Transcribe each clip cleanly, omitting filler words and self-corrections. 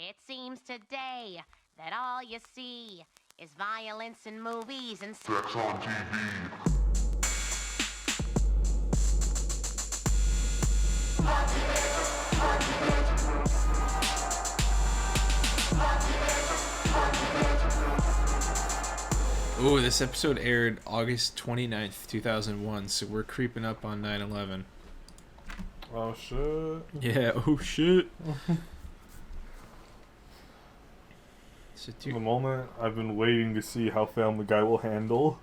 It seems today that all you see is violence in movies and sex on TV. Ooh, this episode aired August 29th, 2001, so we're creeping up on 9/11. Oh, shit. Yeah, oh, shit. The moment I've been waiting to see how Family Guy will handle.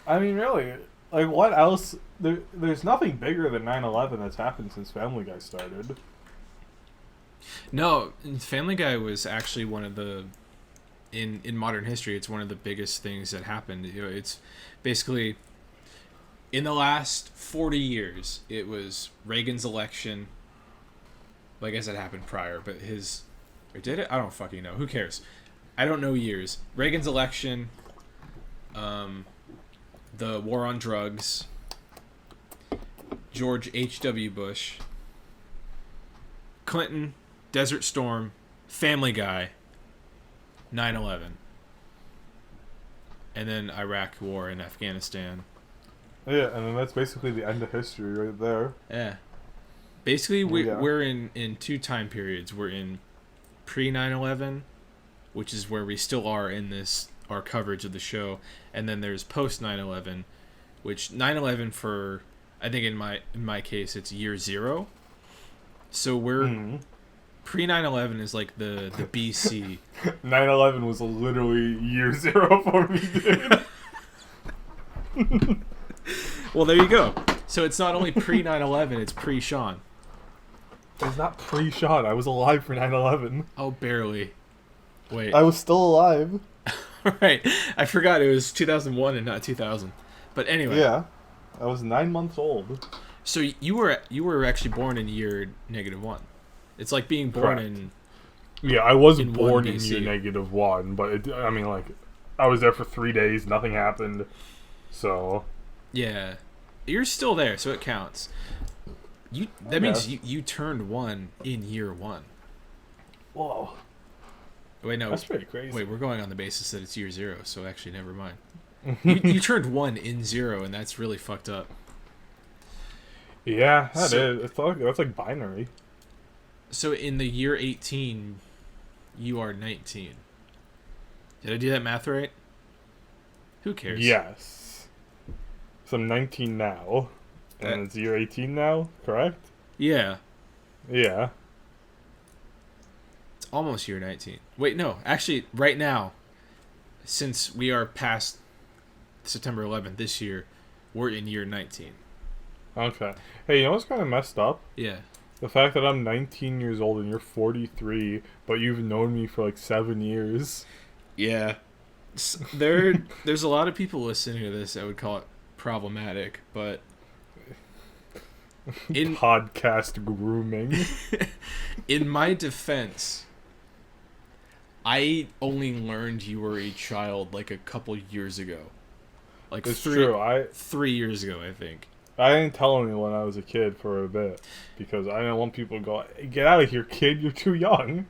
I mean, really, like, what else? There's nothing bigger than 9/11 that's happened since Family Guy started. No, Family Guy was actually one of the... In modern history, it's one of the biggest things that happened. You know, it's basically... In the last 40 years, it was Reagan's election. Well, I guess it happened prior, but his... Or did it? I don't fucking know. Who cares? I don't know years. Reagan's election, the war on drugs, George H.W. Bush, Clinton, Desert Storm, Family Guy, 9/11, and then Iraq War and Afghanistan. Yeah, and then that's basically the end of history right there. Yeah. Basically, we're in two time periods. We're in pre-9/11, which is where we still are in our coverage of the show, and then there's post 9/11, which 9/11 for, I think in my case it's year 0. So we're pre 9/11 is like the BC. 9/11 was literally year 0 for me, dude. Well, there you go. So it's not only pre 9/11, it's pre Sean. It's not pre-Sean. I was alive for 9/11. Oh, barely. Wait. I was still alive. Right. I forgot it was 2001 and not 2000. But anyway. Yeah. I was 9 months old. So you were actually born in year -1. It's like being born in... Yeah, I wasn't in born 1 in BC. year -1, but I mean, like, I was there for 3 days. Nothing happened. So... Yeah. You're still there, so it counts. That means you turned 1 in year 1. Whoa. Wait, no. That's pretty crazy. Wait, we're going on the basis that it's year 0, so actually, never mind. you turned 1 in 0, and that's really fucked up. Yeah, that is. That's like binary. So in the year 18, you are 19. Did I do that math right? Who cares? Yes. So I'm 19 now. And it's year 18 now, correct? Yeah. Yeah. It's almost year 19. Wait, no. Actually, right now, since we are past September 11th this year, we're in year 19. Okay. Hey, you know what's kind of messed up? Yeah. The fact that I'm 19 years old and you're 43, but you've known me for like 7 years. Yeah. There's a lot of people listening to this that would call it problematic, but... In podcast grooming. In my defense, I only learned you were a child like a couple years ago. Like it's true. 3 years ago, I think. I didn't tell anyone I was a kid for a bit because I didn't want people to go, hey, get out of here, kid, you're too young.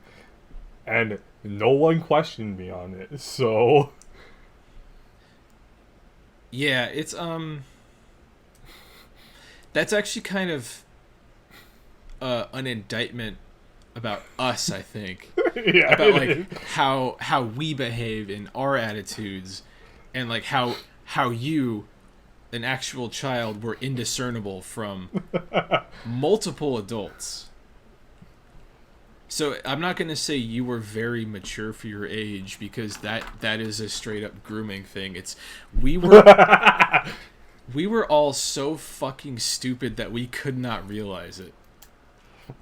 And no one questioned me on it, so... Yeah, it's, That's actually kind of an indictment about us, I think. Yeah, about like how we behave in our attitudes, and like how you, an actual child, were indiscernible from multiple adults. So I'm not going to say you were very mature for your age, because that is a straight up grooming thing. We were all so fucking stupid that we could not realize it.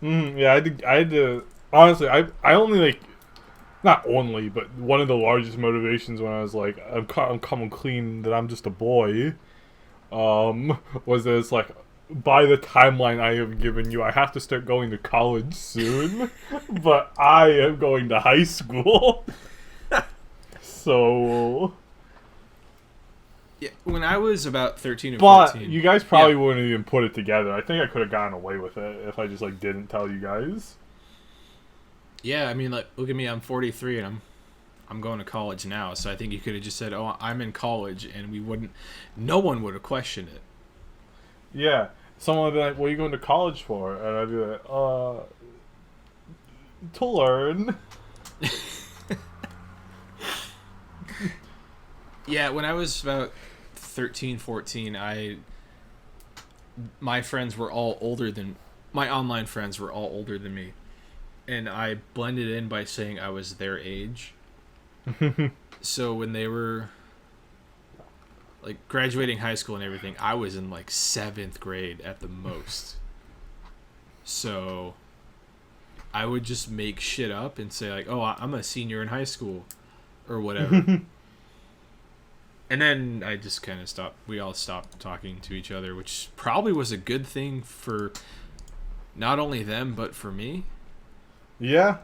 Yeah, I had to... Honestly, I only, like... Not only, but one of the largest motivations when I was like, I'm coming clean that I'm just a boy, was that it's like, by the timeline I have given you, I have to start going to college soon, but I am going to high school. So... Yeah, when I was about 13 or 14... But you guys probably wouldn't even put it together. I think I could have gotten away with it if I just, like, didn't tell you guys. Yeah, I mean, like, look at me. I'm 43 and I'm going to college now. So I think you could have just said, "Oh, I'm in college," and no one would have questioned it. Yeah, someone would be like, "What are you going to college for?" And I'd be like, to learn." Yeah, when I was about 13, 14, my friends were all older than my online friends were all older than me, and I blended in by saying I was their age. So when they were like graduating high school and everything, I was in like 7th grade at the most. So I would just make shit up and say like, "Oh, I'm a senior in high school," or whatever. And then I just kind of stopped. We all stopped talking to each other, which probably was a good thing for not only them, but for me. Yeah.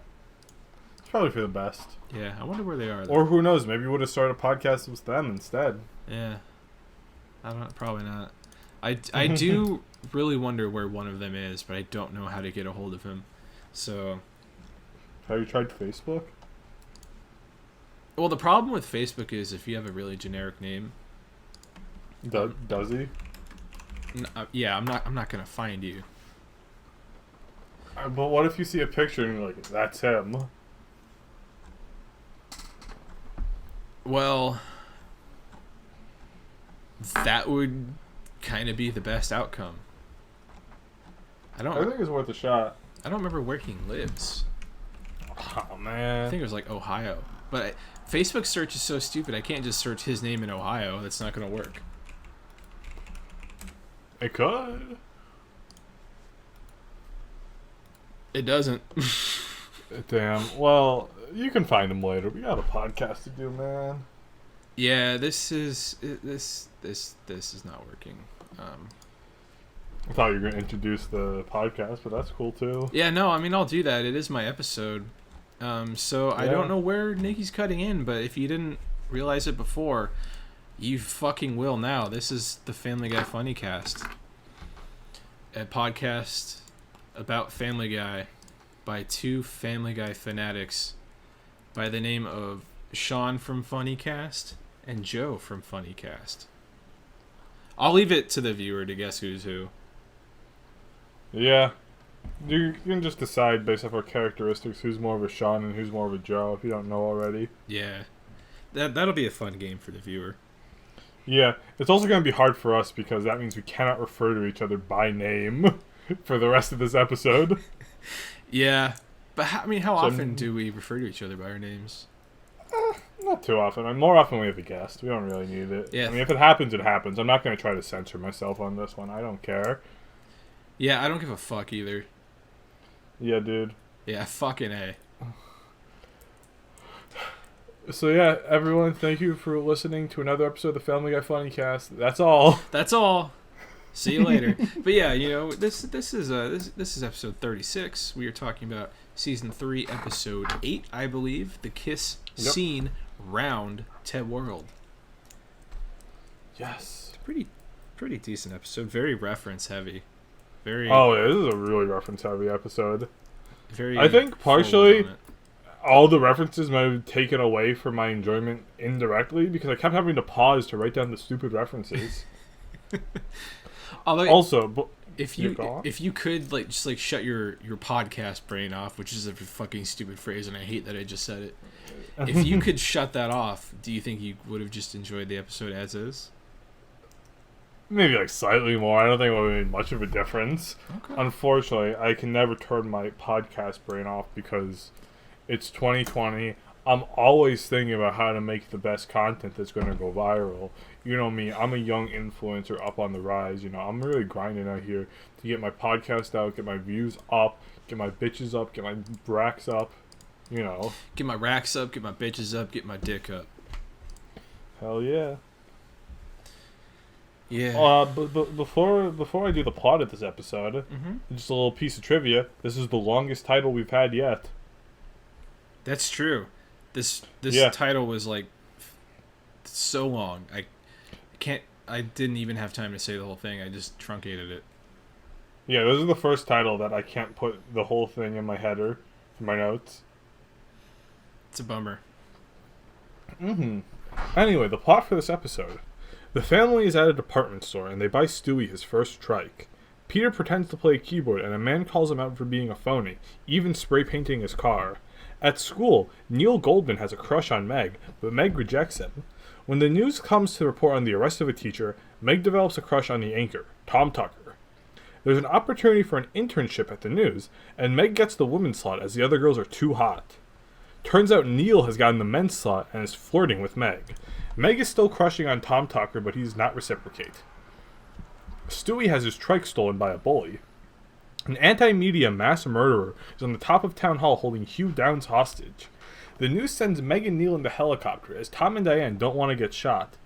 It's probably for the best. Yeah, I wonder where they are, though. Or who knows, maybe we would have started a podcast with them instead. Yeah. Probably not. I do really wonder where one of them is, but I don't know how to get a hold of him. So. Have you tried Facebook? Well, the problem with Facebook is if you have a really generic name. Does he? Yeah, I'm not gonna find you. But what if you see a picture and you're like, "That's him"? Well, that would kind of be the best outcome. I think it's worth a shot. I don't remember where he lives. Oh man. I think it was like Ohio, but Facebook search is so stupid. I can't just search his name in Ohio. That's not gonna work. It could. It doesn't. Damn. Well, you can find him later. We got a podcast to do, man. Yeah, this is not working. I thought you were gonna introduce the podcast, but that's cool too. Yeah, no, I mean I'll do that. It is my episode. So I don't know where Nikki's cutting in, but if you didn't realize it before, you fucking will now. This is the Family Guy Funnycast, a podcast about Family Guy by two Family Guy fanatics by the name of Sean from Funnycast and Joe from Funnycast. I'll leave it to the viewer to guess who's who. Yeah. You can just decide based off our characteristics who's more of a Sean and who's more of a Joe if you don't know already. Yeah. That'll be a fun game for the viewer. Yeah. It's also going to be hard for us because that means we cannot refer to each other by name for the rest of this episode. Yeah. But how often do we refer to each other by our names? Not too often. More often we have a guest. We don't really need it. Yeah. I mean, if it happens, it happens. I'm not going to try to censor myself on this one. I don't care. Yeah, I don't give a fuck either. Yeah, dude. Yeah, fucking A. So yeah, everyone, thank you for listening to another episode of the Family Guy Funnycast. That's all. That's all. See you later. But yeah, this is episode 36. We are talking about season 3, episode 8, I believe, the kiss scene round Ted World. Yes. It's pretty decent episode. Very reference heavy. Oh yeah, this is a really reference heavy episode. Very. I think partially all the references might have taken away from my enjoyment indirectly because I kept having to pause to write down the stupid references. Also, if you could just shut your podcast brain off, which is a fucking stupid phrase, and I hate that I just said it. If you could shut that off, do you think you would have just enjoyed the episode as is? Maybe slightly more. I don't think it would have made much of a difference. Okay. Unfortunately, I can never turn my podcast brain off because it's 2020. I'm always thinking about how to make the best content that's going to go viral. You know me, I'm a young influencer up on the rise. I'm really grinding out here to get my podcast out, get my views up, get my bitches up, get my racks up, Get my racks up, get my bitches up, get my dick up. Hell yeah. Yeah. But before I do the plot of this episode, just a little piece of trivia. This is the longest title we've had yet. That's true. This title was so long. I didn't even have time to say the whole thing. I just truncated it. Yeah, this is the first title that I can't put the whole thing in my header for my notes. It's a bummer. Anyway, the plot for this episode. The family is at a department store, and they buy Stewie his first trike. Peter pretends to play a keyboard, and a man calls him out for being a phony, even spray painting his car. At school, Neil Goldman has a crush on Meg, but Meg rejects him. When the news comes to report on the arrest of a teacher, Meg develops a crush on the anchor, Tom Tucker. There's an opportunity for an internship at the news, and Meg gets the women's slot as the other girls are too hot. Turns out Neil has gotten the men's slot and is flirting with Meg. Meg is still crushing on Tom Tucker, but he does not reciprocate. Stewie has his trike stolen by a bully. An anti-media mass murderer is on the top of Town Hall holding Hugh Downs hostage. The news sends Meg and Neil in the helicopter, as Tom and Diane don't want to get shot.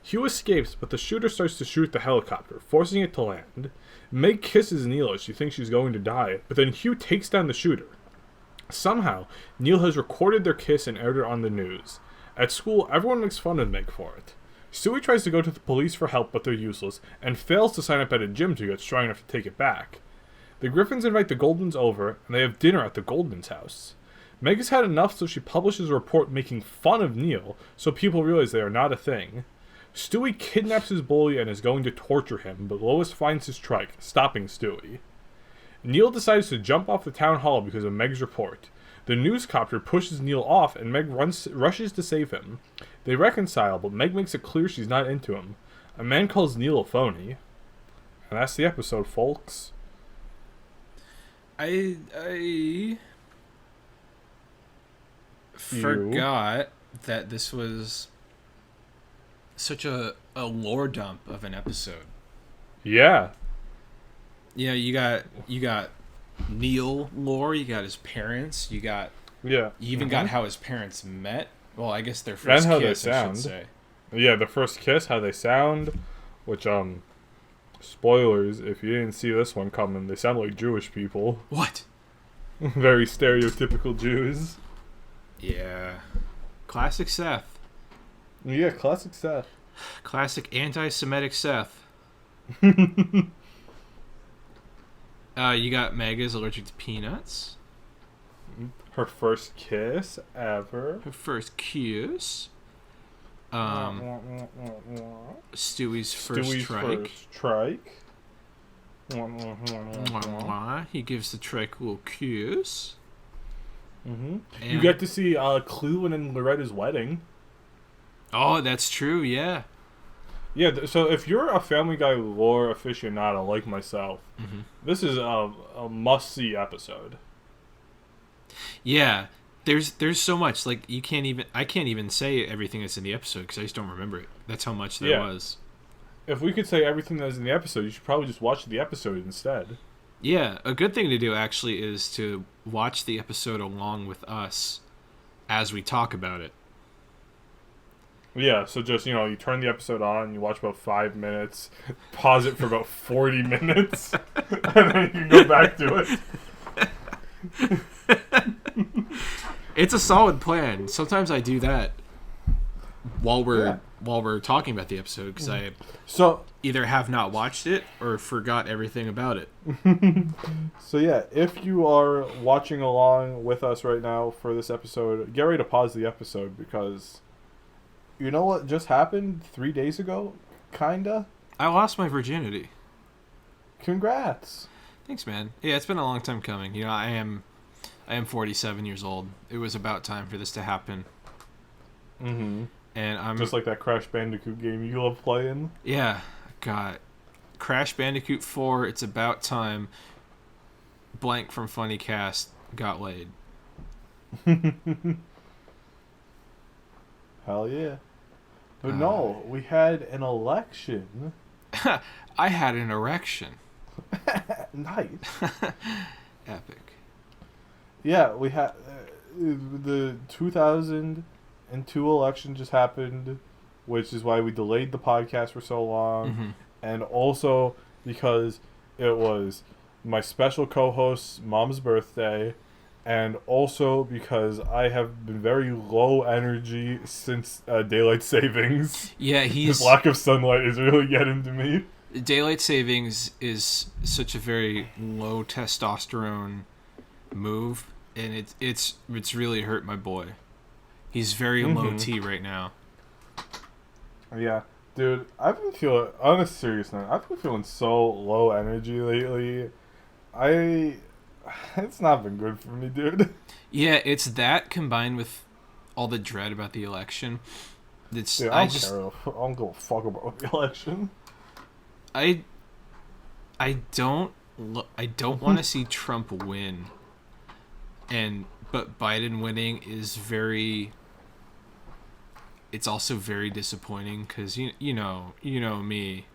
Hugh escapes, but the shooter starts to shoot the helicopter, forcing it to land. Meg kisses Neil as she thinks she's going to die, but then Hugh takes down the shooter. Somehow, Neil has recorded their kiss and aired it on the news. At school, everyone makes fun of Meg for it. Stewie tries to go to the police for help, but they're useless, and fails to sign up at a gym to get strong enough to take it back. The Griffins invite the Goldmans over, and they have dinner at the Goldmans' house. Meg has had enough, so she publishes a report making fun of Neil, so people realize they are not a thing. Stewie kidnaps his bully and is going to torture him, but Lois finds his trike, stopping Stewie. Neil decides to jump off the town hall because of Meg's report. The newscopter pushes Neil off, and Meg rushes to save him. They reconcile, but Meg makes it clear she's not into him. A man calls Neil a phony. And that's the episode, folks. I forgot that this was such a lore dump of an episode. Yeah. Yeah, you got Neil lore, you got his parents, you even got how his parents met. Well, I guess their first and how kiss, they sound. I should say. Yeah, the first kiss, how they sound, which spoilers, if you didn't see this one coming, they sound like Jewish people. What? Very stereotypical Jews. Yeah. Classic Seth. Yeah, classic Seth. Classic anti-Semitic Seth. You got Meg is allergic to peanuts. Her first kiss ever. Her first kiss. Stewie's first trike. He gives the trike a little kiss. You get to see Cleveland and Loretta's wedding. Oh, that's true, yeah. Yeah, so if you're a Family Guy lore aficionado like myself, this is a must-see episode. Yeah, there's so much, like, I can't even say everything that's in the episode because I just don't remember it. That's how much there was. If we could say everything that was in the episode, you should probably just watch the episode instead. Yeah, a good thing to do actually is to watch the episode along with us as we talk about it. Yeah, so just, you turn the episode on, you watch about 5 minutes, pause it for about 40 minutes, and then you can go back to it. It's a solid plan. Sometimes I do that while we're talking about the episode because I either have not watched it or forgot everything about it. So yeah, if you are watching along with us right now for this episode, get ready to pause the episode because you know what just happened 3 days ago? Kinda. I lost my virginity. Congrats. Thanks, man. Yeah, it's been a long time coming. I am 47 years old. It was about time for this to happen. And I'm just like that Crash Bandicoot game you love playing. Yeah, God, Crash Bandicoot 4. It's about time. Blank from Funnycast got laid. Hell yeah! But no, we had an election. I had an erection. Nice. Epic. Yeah, we had the 2002 election just happened, which is why we delayed the podcast for so long, and also because it was my special co-host's mom's birthday, and also because I have been very low energy since daylight savings. Yeah, this lack of sunlight is really getting to me. Daylight savings is such a very low testosterone move, and it's really hurt my boy. He's very low T right now. Yeah. Dude, I've been feeling, on a serious note, I've been feeling so low energy lately. It's not been good for me, dude. Yeah, it's that combined with all the dread about the election. Dude, I don't give a fuck about the election. I don't want to see Trump win. But Biden winning is it's also very disappointing because you know me.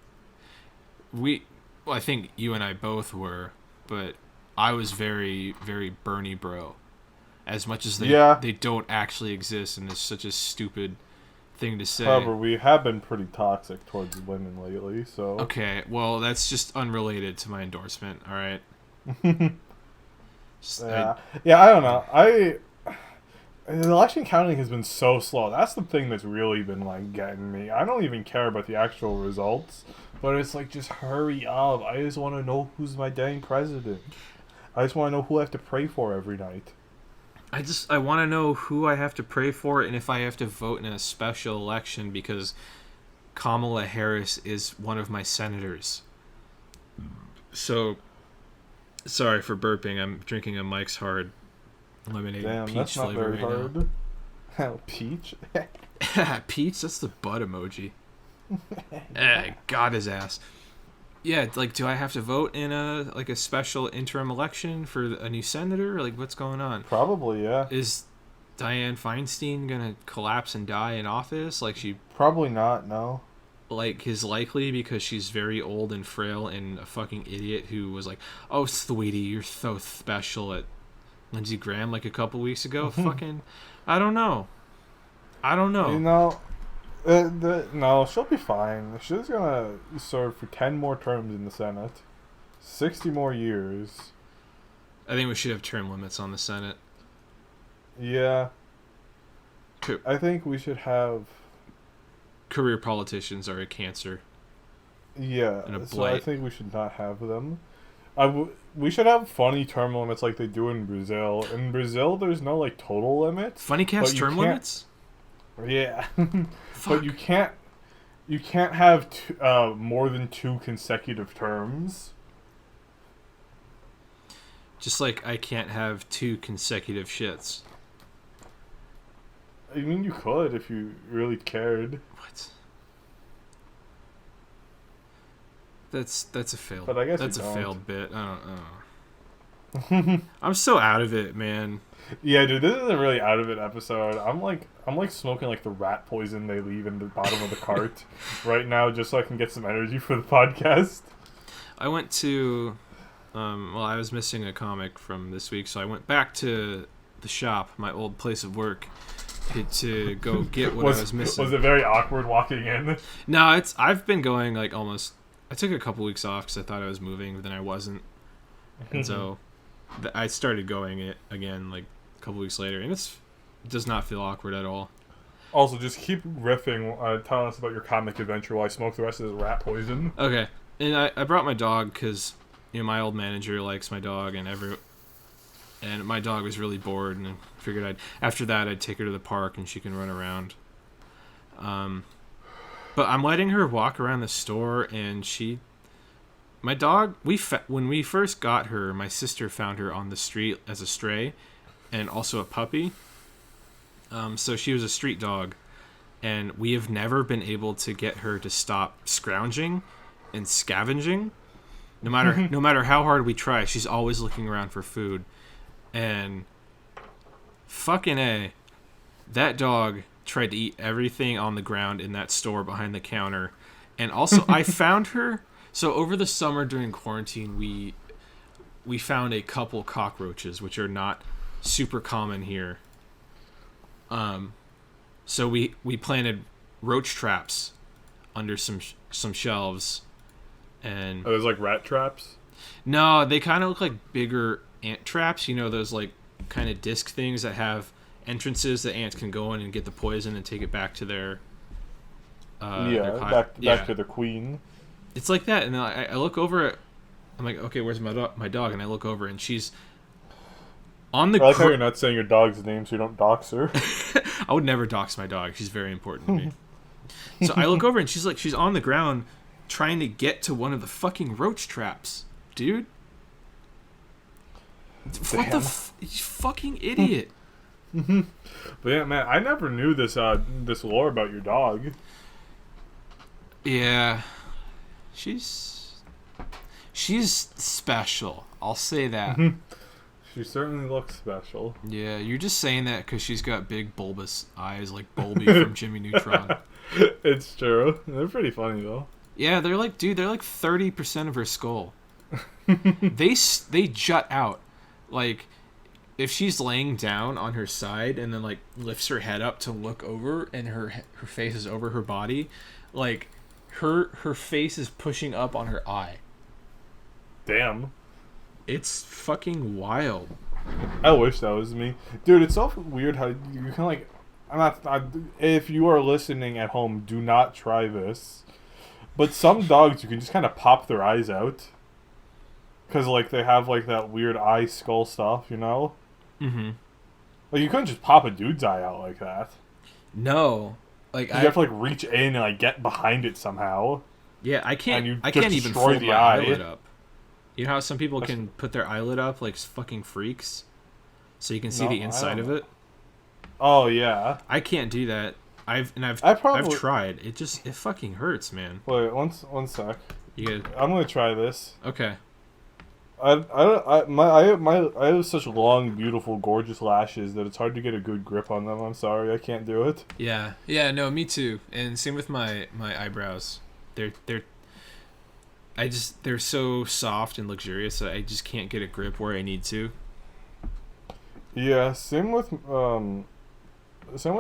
I think you and I both were, but I was very, very Bernie bro. As much as they don't actually exist, and it's such a stupid thing to say. However, we have been pretty toxic towards women lately, so... Okay, well, that's just unrelated to my endorsement, alright? I don't know. The election counting has been so slow. That's the thing that's really been, like, getting me. I don't even care about the actual results, but it's like, just hurry up. I just want to know who's my dang president. I just want to know who I have to pray for every night. I want to know who I have to pray for and if I have to vote in a special election because Kamala Harris is one of my senators. So, sorry for burping. I'm drinking a Mike's Hard lemonade peach flavor right now. Peach? Peach? That's the butt emoji. God his ass. Yeah, like, do I have to vote in a special interim election for a new senator? Like, what's going on? Probably, yeah. Is Dianne Feinstein gonna collapse and die in office? Like, she... Probably not, no. Like, is likely because she's very old and frail and a fucking idiot who was like, oh, sweetie, you're so special at Lindsey Graham, like, a couple weeks ago. Fucking... I don't know. You know... no, she'll be fine. She's gonna serve for 10 more terms in the Senate. 60 more years. I think we should have term limits on the Senate. Yeah. I think we should have... Career politicians are a cancer. Yeah, and a blight. So I think we should not have them. We should have funny term limits like they do in Brazil. In Brazil, there's no, like, total limit. Funnycast term limits? Yeah. But you can't have more than 2 consecutive terms. Just like I can't have 2 consecutive shits. I mean, you could if you really cared. What? That's a failed. But I guess that's a failed bit. I don't know. I'm so out of it, man. Yeah, dude, this is a really out of it episode. I'm like smoking like the rat poison they leave in the bottom of the cart right now, just so I can get some energy for the podcast. I went to, I was missing a comic from this week, so I went back to the shop, my old place of work, to go get what I was missing. Was it very awkward walking in? No, I've been going like almost. I took a couple weeks off because I thought I was moving, but then I wasn't, and so I started going it again like a couple weeks later, and it does not feel awkward at all. Also, just keep riffing, telling us about your comic adventure while I smoke the rest of this rat poison. Okay, and I brought my dog because my old manager likes my dog, and my dog was really bored, and I figured after that I'd take her to the park and she can run around. But I'm letting her walk around the store, and my dog, when we first got her, my sister found her on the street as a stray, and also a puppy. So she was a street dog, and we have never been able to get her to stop scrounging and scavenging. No matter how hard we try, she's always looking around for food. And fucking A, that dog tried to eat everything on the ground in that store behind the counter. And also, I found her. So over the summer during quarantine, we found a couple cockroaches, which are not super common here. So we planted roach traps under some shelves. And are those like rat traps? No, they kind of look like bigger ant traps. Those like kind of disc things that have entrances that ants can go in and get the poison and take it back to their back to the queen. It's like that, and then I look over at, I'm like, okay, where's my dog? And I look over, and she's on the. I like how you're not saying your dog's name, so you don't dox her. I would never dox my dog. She's very important to me. So I look over and she's on the ground trying to get to one of the fucking roach traps, dude. What the you fucking idiot. But yeah, man, I never knew this this lore about your dog. Yeah. She's special. I'll say that. She certainly looks special. Yeah, you're just saying that because she's got big bulbous eyes like Bulby from Jimmy Neutron. It's true. They're pretty funny though. Yeah, they're like 30% of her skull. They jut out. Like, if she's laying down on her side and then like lifts her head up to look over and her face is over her body, like her face is pushing up on her eye. Damn. It's fucking wild. I wish that was me, dude. It's so weird how you can like. If you are listening at home, do not try this. But some dogs, you can just kind of pop their eyes out, cause like they have like that weird eye skull stuff, you know. Mm-hmm. Like you couldn't just pop a dude's eye out like that. No, like you have to like reach in and like get behind it somehow. Yeah, I can't even destroy fold the my eye. eyelid up. You know how some people can put their eyelid up like fucking freaks, so you can see the inside of it. Oh yeah. I can't do that. I've tried. It fucking hurts, man. Wait, one sec. I'm gonna try this. Okay. I have such long, beautiful, gorgeous lashes that it's hard to get a good grip on them. I'm sorry, I can't do it. Yeah, no, me too. And same with my eyebrows. They're so soft and luxurious that I just can't get a grip where I need to. Yeah, same with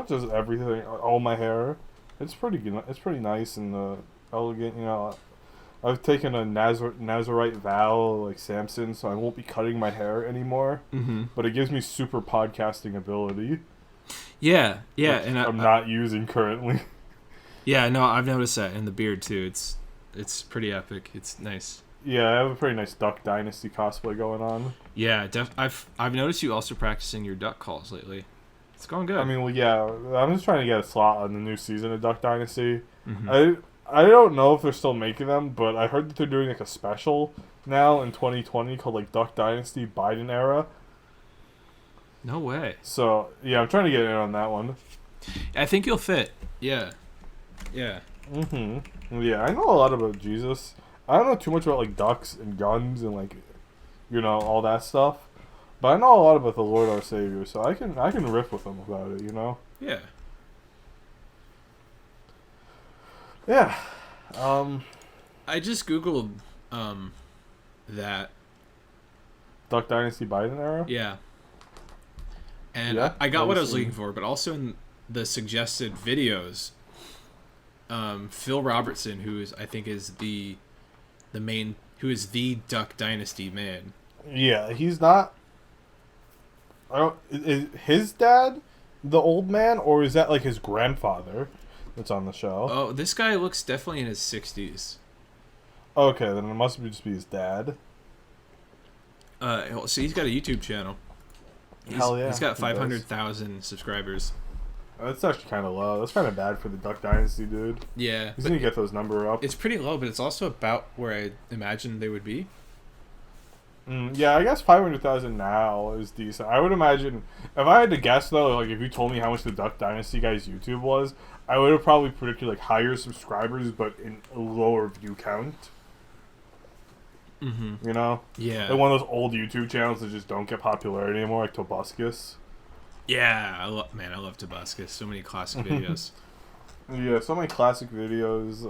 just everything. All my hair, it's pretty good. It's pretty nice and elegant. You know, I've taken a Nazarite vow like Samson, so I won't be cutting my hair anymore. Mm-hmm. But it gives me super podcasting ability. Yeah, and I'm not using currently. Yeah, no, I've noticed that, and the beard too. It's pretty epic. It's nice. Yeah, I have a pretty nice Duck Dynasty cosplay going on. Yeah, I've noticed you also practicing your duck calls lately. It's going good. I mean, well, yeah, I'm just trying to get a slot on the new season of Duck Dynasty. Mm-hmm. I don't know if they're still making them, but I heard that they're doing like a special now in 2020 called like Duck Dynasty Biden Era. No way. So yeah, I'm trying to get in on that one. I think you'll fit. Yeah. Mm-hmm. Yeah, I know a lot about Jesus. I don't know too much about like ducks and guns and like, you know, all that stuff. But I know a lot about the Lord our Savior, so I can riff with him about it, you know? Yeah. Yeah. I just Googled that. Duck Dynasty Biden era? Yeah. And yeah? I got what I was looking for, but also in the suggested videos, Phil Robertson, who is I think is the Duck Dynasty man. Yeah, he's not. Is his dad the old man, or is that like his grandfather that's on the show? Oh, this guy looks definitely in his 60s. Okay, then it must just be his dad. So he's got a YouTube channel. Hell yeah. He's got 500,000 subscribers. That's actually kind of low. That's kind of bad for the Duck Dynasty, dude. Yeah. He's going to get those numbers up. It's pretty low, but it's also about where I imagined they would be. Yeah, I guess 500,000 now is decent. I would imagine, if I had to guess though, like if you told me how much the Duck Dynasty guy's YouTube was, I would have probably predicted like higher subscribers, but in a lower view count. Mm-hmm. You know? Yeah. Like one of those old YouTube channels that just don't get popularity anymore, like Tobuscus. Yeah, I love Tobuscus. So many classic videos. Yeah, so many classic videos.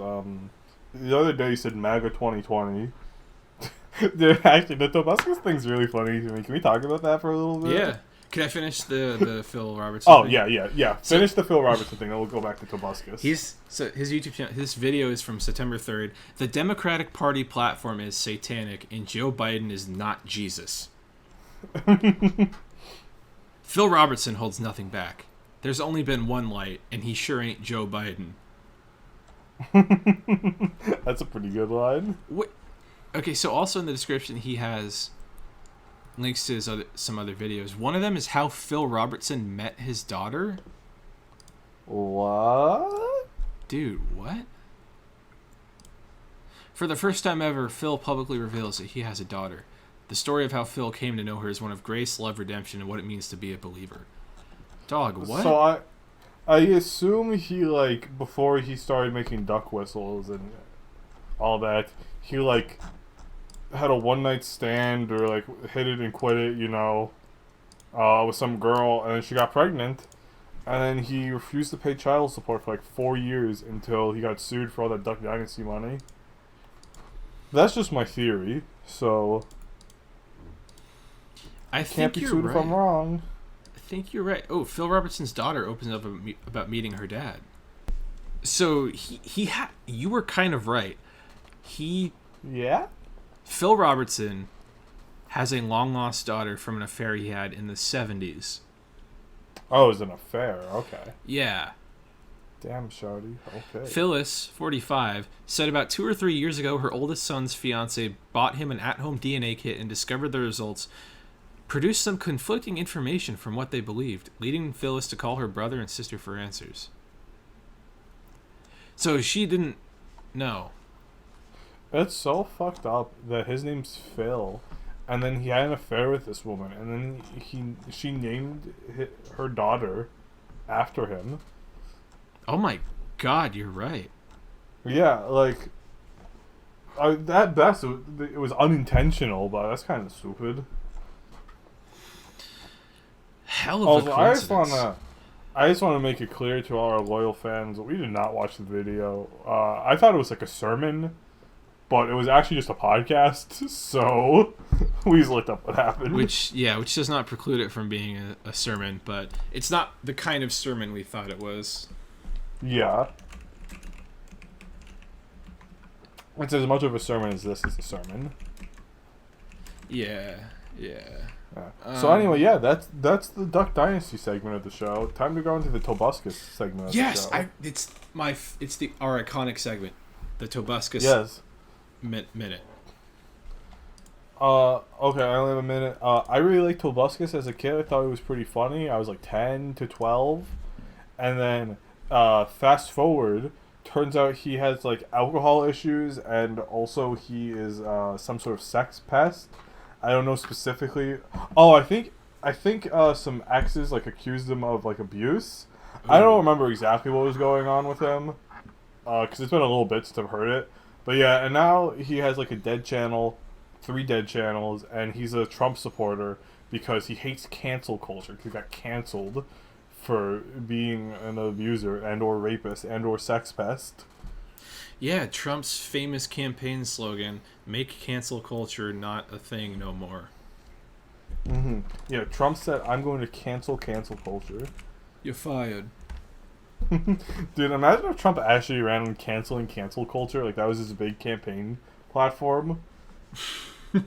The other day he said MAGA 2020. Dude, actually, the Tobuscus thing's really funny to me. Can we talk about that for a little bit? Yeah. Can I finish the Phil Robertson thing? Yeah. Finish the Phil Robertson thing, then we'll go back to Tobuscus. His YouTube channel, his video is from September 3rd. The Democratic Party platform is satanic, and Joe Biden is not Jesus. Phil Robertson holds nothing back. There's only been one light, and he sure ain't Joe Biden. That's a pretty good line. Okay, so also in the description he has links to some other videos. One of them is how Phil Robertson met his daughter. What? Dude, what? For the first time ever, Phil publicly reveals that he has a daughter. The story of how Phil came to know her is one of grace, love, redemption, and what it means to be a believer. Dog, what? So I assume he, like, before he started making duck whistles and all that, he, like, had a one-night stand or, like, hit it and quit it, you know, with some girl, and then she got pregnant, and then he refused to pay child support for, like, 4 years until he got sued for all that Duck Dynasty money. That's just my theory, so I think can't be you're sued right. if I'm wrong. I think you're right. Oh, Phil Robertson's daughter opens up about meeting her dad. So you were kind of right. Yeah? Phil Robertson has a long lost daughter from an affair he had in the 70s. Oh, it was an affair. Okay. Yeah. Damn, shawty. Okay. Phyllis, 45, said about 2 or 3 years ago her oldest son's fiance bought him an at-home DNA kit and discovered the results produced some conflicting information from what they believed, leading Phyllis to call her brother and sister for answers. So she didn't know. It's so fucked up that his name's Phil, and then he had an affair with this woman, and then she named her daughter after him. Oh my god, you're right. Yeah, like, at best, it was unintentional, but that's kind of stupid. Hell of a Also, coincidence. I just want to make it clear to all our loyal fans, we did not watch the video. I thought it was like a sermon, but it was actually just a podcast, so we just looked up what happened. Which does not preclude it from being a sermon, but it's not the kind of sermon we thought it was. Yeah. It's as much of a sermon as this is a sermon. Yeah. So anyway, yeah, that's the Duck Dynasty segment of the show. Time to go into the Tobuscus segment of the show. It's our iconic segment, the Tobuscus minute. Okay, I only have a minute. I really liked Tobuscus as a kid. I thought he was pretty funny. I was like 10 to 12. And then fast forward, turns out he has like alcohol issues, and also he is some sort of sex pest. I don't know specifically. Oh, I think some exes like accused him of like abuse. Ooh. I don't remember exactly what was going on with him, because it's been a little bit since I've heard it. But yeah, and now he has like a dead channel, 3 dead channels, and he's a Trump supporter because he hates cancel culture. He got canceled for being an abuser and or rapist and or sex pest. Yeah, Trump's famous campaign slogan, "Make cancel culture not a thing no more." Mm-hmm. Yeah, Trump said, "I'm going to cancel culture." You're fired. Dude, imagine if Trump actually ran on canceling cancel culture. Like, that was his big campaign platform. I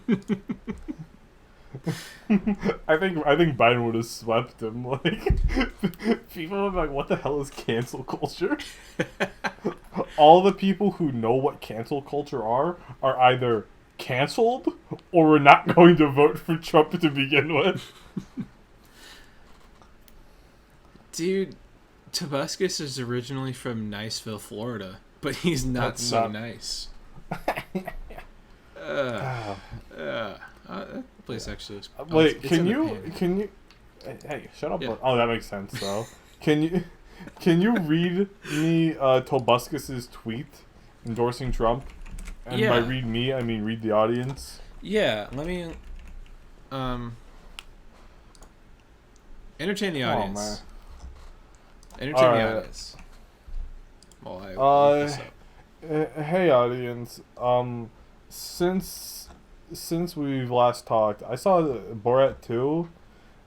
think Biden would have swept him. Like, people would be like, "What the hell is cancel culture?" All the people who know what cancel culture are either canceled or we're not going to vote for Trump to begin with. Dude, Tobuscus is originally from Niceville, Florida, but he's not nice. That place actually is... Wait, can you... Hey, shut up. Yeah. Oh, that makes sense, though. Can you read me Tobuscus's tweet endorsing Trump? And by read me, I mean read the audience. Yeah, let me... entertain the audience. Oh, man. Entertain the audience. Well, I look this up. Hey, audience. Since we've last talked, I saw Borat 2,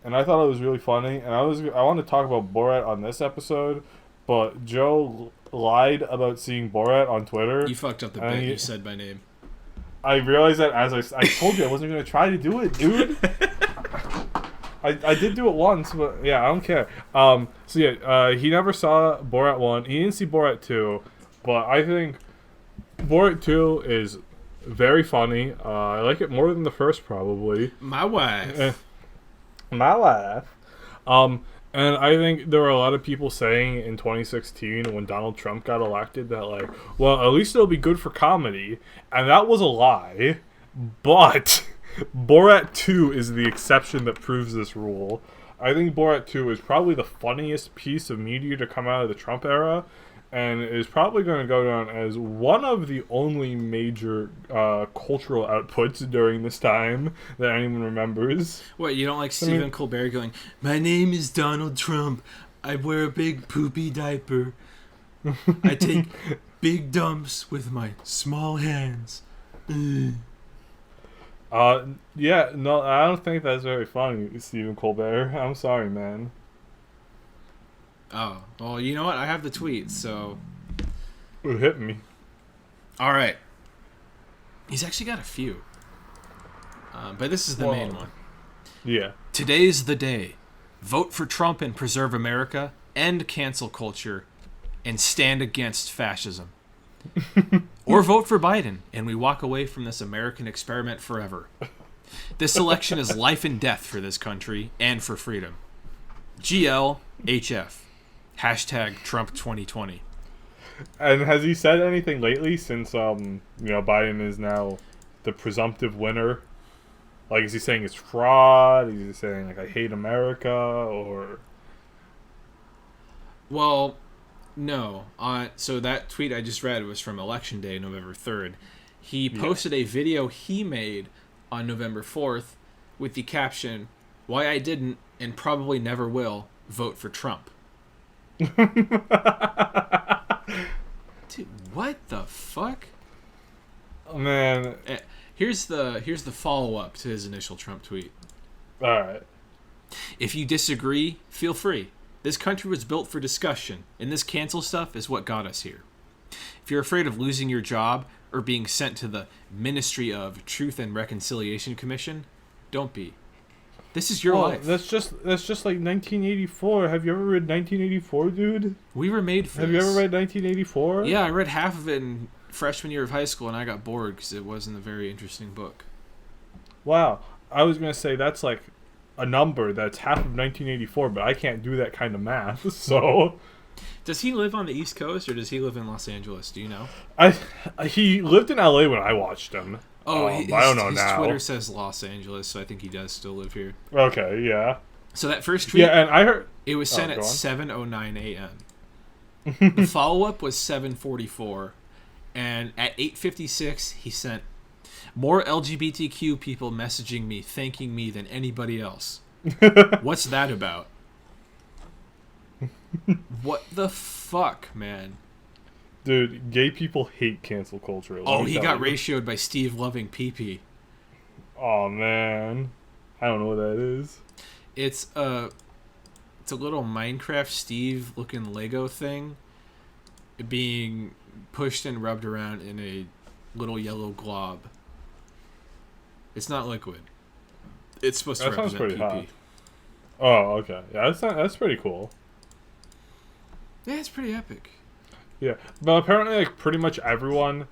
and I thought it was really funny, and I want to talk about Borat on this episode, but Joe lied about seeing Borat on Twitter. You fucked up the bit you said my name. I realized that as I told you I wasn't going to try to do it, dude. I did do it once, but yeah, I don't care. So yeah, he never saw Borat 1. He didn't see Borat 2, but I think Borat 2 is very funny. I like it more than the first, probably. My wife. My wife. And I think there were a lot of people saying in 2016 when Donald Trump got elected that, like, well, at least it'll be good for comedy. And that was a lie. But Borat 2 is the exception that proves this rule. I think Borat 2 is probably the funniest piece of media to come out of the Trump era, and is probably going to go down as one of the only major cultural outputs during this time that anyone remembers. What, you don't like Stephen Colbert going, "My name is Donald Trump. I wear a big poopy diaper. I take big dumps with my small hands." Yeah, no, I don't think that's very funny, Stephen Colbert. I'm sorry, man. Oh, well, you know what? I have the tweet, so... It hit me. All right. He's actually got a few. But this is the main one. Yeah. Today's the day. Vote for Trump and preserve America, end cancel culture, and stand against fascism. Or vote for Biden, and we walk away from this American experiment forever. This election is life and death for this country and for freedom. GLHF. Hashtag Trump 2020. And has he said anything lately since Biden is now the presumptive winner? Like, is he saying it's fraud? Is he saying, like, I hate America? Or... Well, no. So that tweet I just read was from Election Day, November 3rd. He posted a video he made on November 4th with the caption, "Why I didn't, and probably never will, vote for Trump." Dude, what the fuck? Oh, man. Here's the follow-up to his initial Trump tweet. Alright. If you disagree, feel free. This country was built for discussion, and this cancel stuff is what got us here. If you're afraid of losing your job or being sent to the Ministry of Truth and Reconciliation Commission, don't be. This is your life. That's just like 1984. Have you ever read 1984, dude? We were made for this. Have you ever read 1984? Yeah, I read half of it in freshman year of high school, and I got bored because it wasn't a very interesting book. Wow. I was going to say that's like a number that's half of 1984, but I can't do that kind of math, so... Does he live on the East Coast, or does he live in Los Angeles? Do you know? He lived in LA when I watched him. Oh, I don't know his now. Twitter says Los Angeles, so I think he does still live here. Okay, yeah. So that first tweet, yeah, and I heard it was sent at 7:09 a.m. The follow-up was 7:44, and at 8:56 he sent, "More LGBTQ people messaging me, thanking me than anybody else. What's that about?" What the fuck, man? Dude, gay people hate cancel culture. He got ratioed by Steve loving pee-pee. Oh, man. I don't know what that is. It's a little Minecraft Steve looking Lego thing being pushed and rubbed around in a little yellow glob. It's not liquid. It's supposed to represent pee-pee. Hot. Oh, okay. Yeah, that's pretty cool. Yeah, it's pretty epic. Yeah, but apparently, like, pretty much everyone,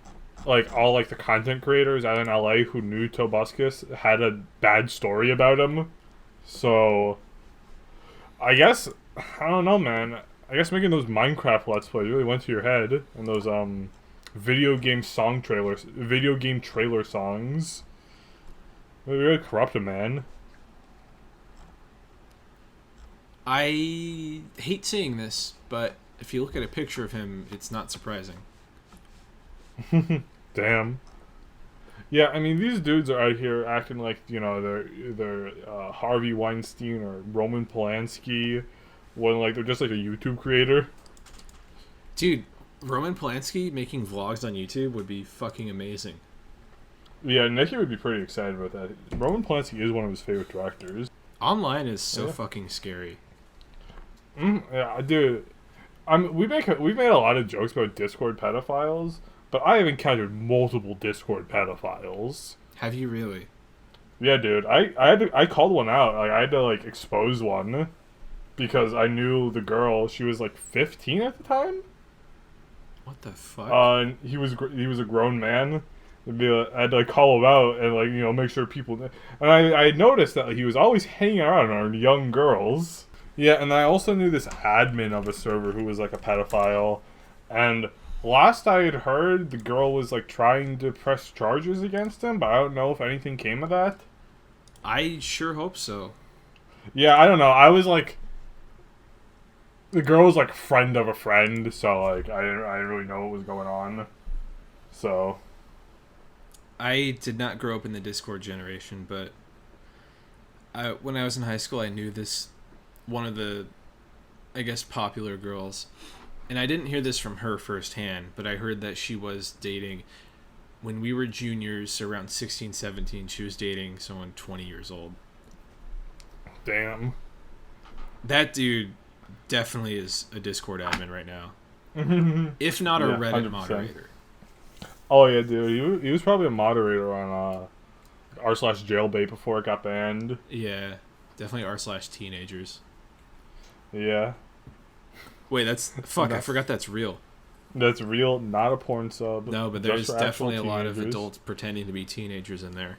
like, all, like, the content creators out in LA who knew Tobuscus had a bad story about him. So, I guess, I don't know, man. I guess making those Minecraft Let's Plays really went to your head. And those, video game trailer songs. They really corrupt a man. I hate seeing this, but if you look at a picture of him, it's not surprising. Damn. Yeah, I mean, these dudes are out here acting like, you know, they're Harvey Weinstein or Roman Polanski when, like, they're just, like, a YouTube creator. Dude, Roman Polanski making vlogs on YouTube would be fucking amazing. Yeah, Nicky would be pretty excited about that. Roman Polanski is one of his favorite directors. Online is so fucking scary. Yeah, dude. We've made a lot of jokes about Discord pedophiles, but I have encountered multiple Discord pedophiles. Have you really? Yeah, dude. I called one out. Like, I had to, like, expose one because I knew the girl. She was like 15 at the time. What the fuck? And he was a grown man. I had to, like, call him out and, like, you know, make sure people. And I noticed that he was always hanging around our young girls. Yeah, and I also knew this admin of a server who was like a pedophile, and last I had heard, the girl was like trying to press charges against him, but I don't know if anything came of that. I sure hope so. Yeah, I don't know. I was like, the girl was like friend of a friend, so like I didn't really know what was going on. So I did not grow up in the Discord generation, but when I was in high school, I knew one of the, I guess, popular girls. And I didn't hear this from her firsthand, but I heard that she was dating, when we were juniors, around 16, 17, she was dating someone 20 years old. damn. That dude definitely is a Discord admin right now. If not a Reddit 100%. Moderator. Oh yeah, dude. He was probably a moderator on r/jailbait before it got banned. Yeah, definitely r/teenagers. Yeah. Wait, I forgot that's real. That's real, not a porn sub. No, but there's definitely a lot of adults pretending to be teenagers in there.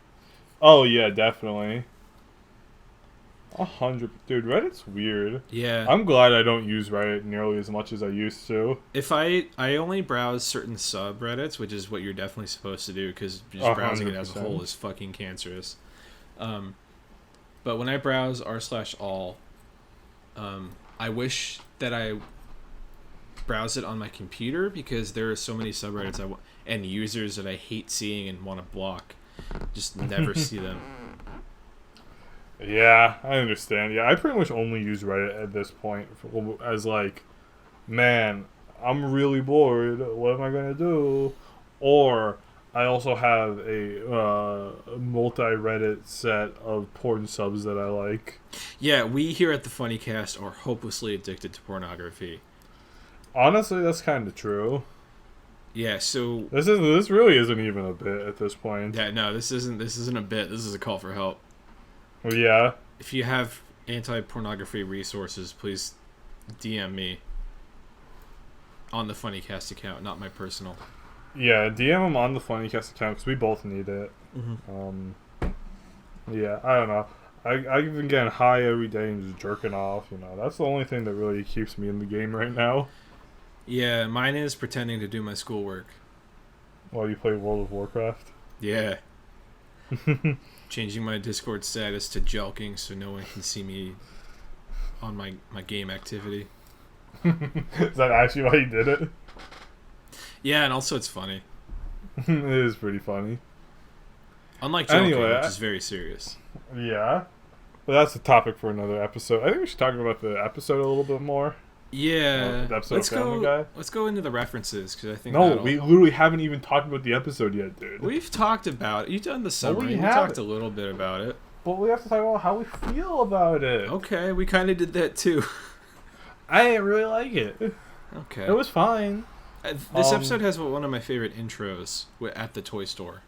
Oh yeah, definitely. 100. Dude, Reddit's weird. Yeah. I'm glad I don't use Reddit nearly as much as I used to. If I only browse certain subreddits, which is what you're definitely supposed to do, because just browsing it as a whole is fucking cancerous. But when I browse r/all, I wish that I browse it on my computer, because there are so many subreddits and users that I hate seeing and want to block. Just never see them. Yeah, I understand. Yeah, I pretty much only use Reddit at this point as like, man, I'm really bored. What am I gonna do? Or I also have a multi-Reddit set of porn subs that I like. Yeah, we here at the Funnycast are hopelessly addicted to pornography. Honestly, that's kind of true. Yeah, so this really isn't even a bit at this point. Yeah, no, this isn't a bit. This is a call for help. Well, yeah. If you have anti-pornography resources, please DM me on the Funnycast account, not my personal. Yeah, DM them on the Funnycast account, because we both need it. Mm-hmm. Yeah, I don't know. I've been getting high every day and just jerking off. That's the only thing that really keeps me in the game right now. Yeah, mine is pretending to do my schoolwork. While you play World of Warcraft? Yeah. Changing my Discord status to jelking so no one can see me on my game activity. Is that actually why you did it? Yeah, and also it's funny. It is pretty funny. Unlike joking, which is very serious. Yeah. Well, that's a topic for another episode. I think we should talk about the episode a little bit more. Yeah. The episode of Family Guy. Let's go into the references, because I think we literally haven't even talked about the episode yet, dude. We've talked about it. You've done the summary. We talked a little bit about it. But we have to talk about how we feel about it. Okay, we kind of did that too. I didn't really like it. Okay. It was fine. This episode has one of my favorite intros at the toy store.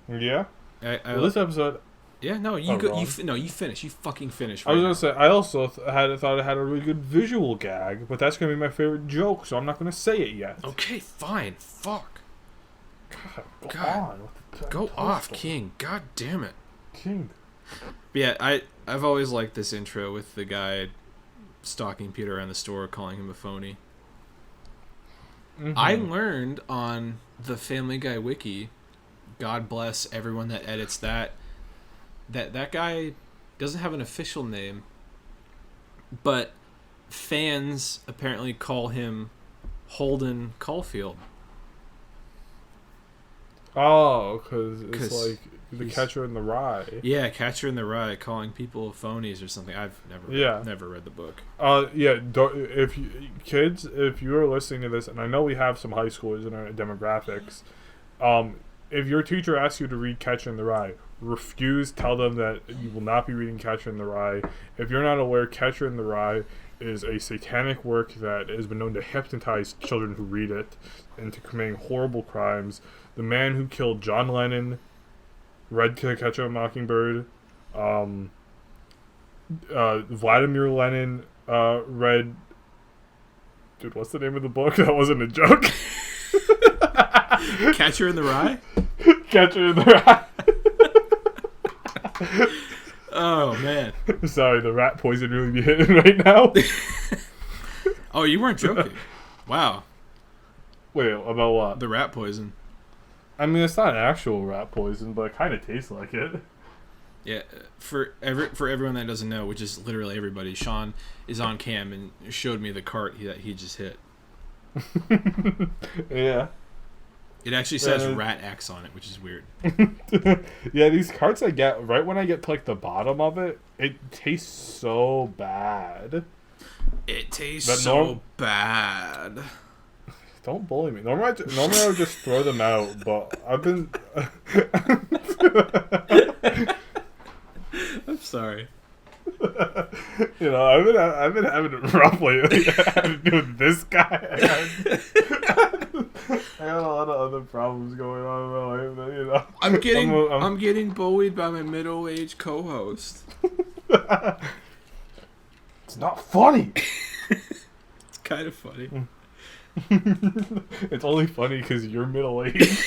Yeah? This episode... Yeah, no, you go. You finish. You fucking finish. Right, I was gonna say, I also thought it had a really good visual gag, but that's gonna be my favorite joke, so I'm not gonna say it yet. Okay, fine. Fuck. God. Go off, King. God damn it. King. But yeah, I've always liked this intro with the guy stalking Peter around the store, calling him a phony. Mm-hmm. I learned on the Family Guy wiki, God bless everyone that edits that guy doesn't have an official name, but fans apparently call him Holden Caulfield. Oh, because it's like the Catcher in the Rye. Yeah, Catcher in the Rye, calling people phonies or something. I've never read the book. Yeah. If you are listening to this, and I know we have some high schoolers in our demographics, if your teacher asks you to read Catcher in the Rye, refuse. Tell them that you will not be reading Catcher in the Rye. If you're not aware, Catcher in the Rye is a satanic work that has been known to hypnotize children who read it into committing horrible crimes. The man who killed John Lennon read To Catch a Mockingbird. Vladimir Lenin read... Dude, what's the name of the book? That wasn't a joke. Catcher in the Rye? Catcher in the Rye. Oh, man. Sorry, the rat poison really be hitting right now. Oh, you weren't joking. Wow. Wait, about what? The rat poison. I mean, it's not an actual rat poison, but it kind of tastes like it. Yeah, for everyone that doesn't know, which is literally everybody, Sean is on cam and showed me the cart that he just hit. Yeah. It actually says Rat X on it, which is weird. Yeah, these carts I get, right when I get to like the bottom of it, it tastes so bad. It tastes so bad. Don't bully me. Normally I would just throw them out, but I've been... I'm sorry. You know, I've been having it rough lately. Having to do with this guy. I got a lot of other problems going on in my life. But, you know, I'm getting bullied by my middle-aged co-host. It's not funny. It's kind of funny. It's only funny because you're middle-aged.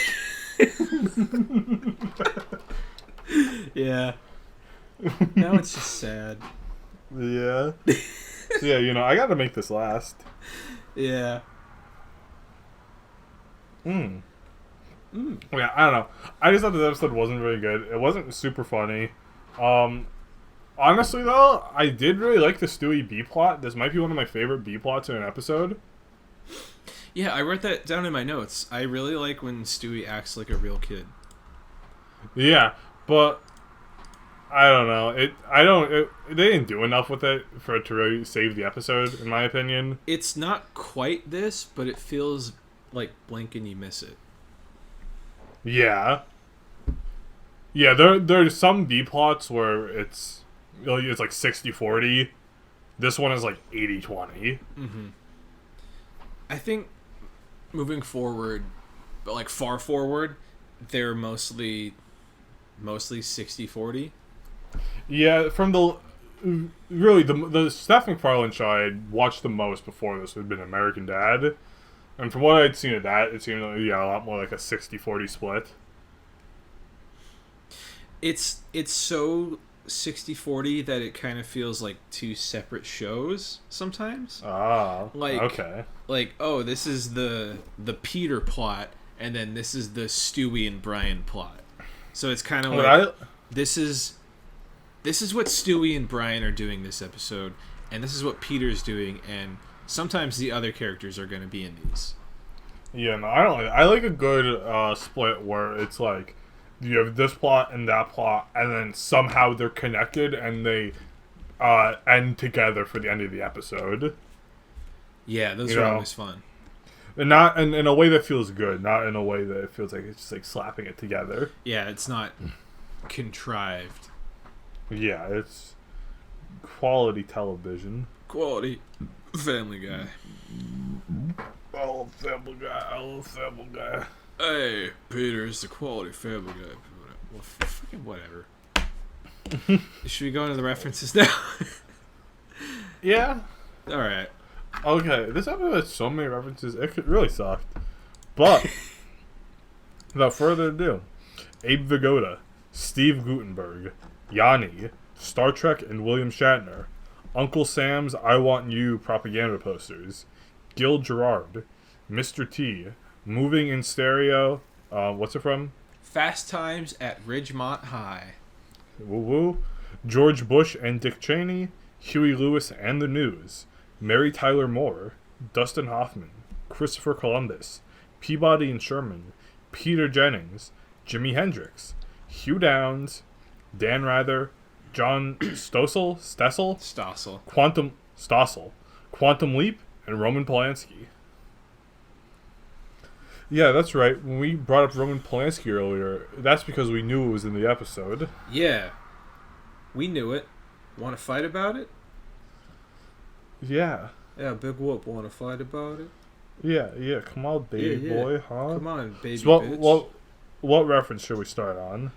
Yeah. Now it's just sad. Yeah. So yeah, you know, I gotta make this last. Yeah. Yeah, I don't know. I just thought this episode wasn't very good. It wasn't super funny. Honestly though, I did really like the Stewie B plot. This might be one of my favorite B plots in an episode. Yeah, I wrote that down in my notes. I really like when Stewie acts like a real kid. Yeah, but I don't know. They didn't do enough with it for it to really save the episode, in my opinion. It's not quite this, but it feels like blink and you miss it. Yeah. Yeah, there's some B plots where it's like 60-40. This one is like 80-20. Mm-hmm. I think moving forward, but like far forward, they're mostly 60-40. Yeah, from the Seth MacFarlane show I had watched the most before this had been American Dad. And from what I'd seen of that, it seemed like, a lot more like a 60-40 split. It's so 60-40 that it kind of feels like two separate shows sometimes. Ah, like, okay. Like, oh, this is the Peter plot, and then this is the Stewie and Brian plot. So it's kind of like, this is what Stewie and Brian are doing this episode, and this is what Peter's doing, and sometimes the other characters are going to be in these. Yeah, no, I like a good split where it's like you have this plot and that plot, and then somehow they're connected and they end together for the end of the episode. Yeah, those are always fun. And not in a way that feels good, not in a way that it feels like it's just like slapping it together. Yeah, it's not contrived. Yeah, it's quality television. Quality Family Guy. I love Family Guy. Hey, Peter's the quality Family Guy. Well, fucking whatever. Should we go into the references now? Yeah. Alright. Okay, this episode has so many references, it really sucked. But, without further ado, Abe Vigoda, Steve Guttenberg, Yanni, Star Trek and William Shatner, Uncle Sam's I Want You propaganda posters, Gil Gerard, Mr. T, Moving in Stereo, what's it from? Fast Times at Ridgemont High. Woo woo. George Bush and Dick Cheney, Huey Lewis and the News, Mary Tyler Moore, Dustin Hoffman, Christopher Columbus, Peabody and Sherman, Peter Jennings, Jimi Hendrix, Hugh Downs, Dan Rather, John Stossel, Quantum Leap, and Roman Polanski. Yeah, that's right. When we brought up Roman Polanski earlier, that's because we knew it was in the episode. Yeah. We knew it. Want to fight about it? Yeah. Yeah, Big Whoop. Want to fight about it? Yeah. Come on, baby boy, huh? Come on, baby so bitch. What reference should we start on?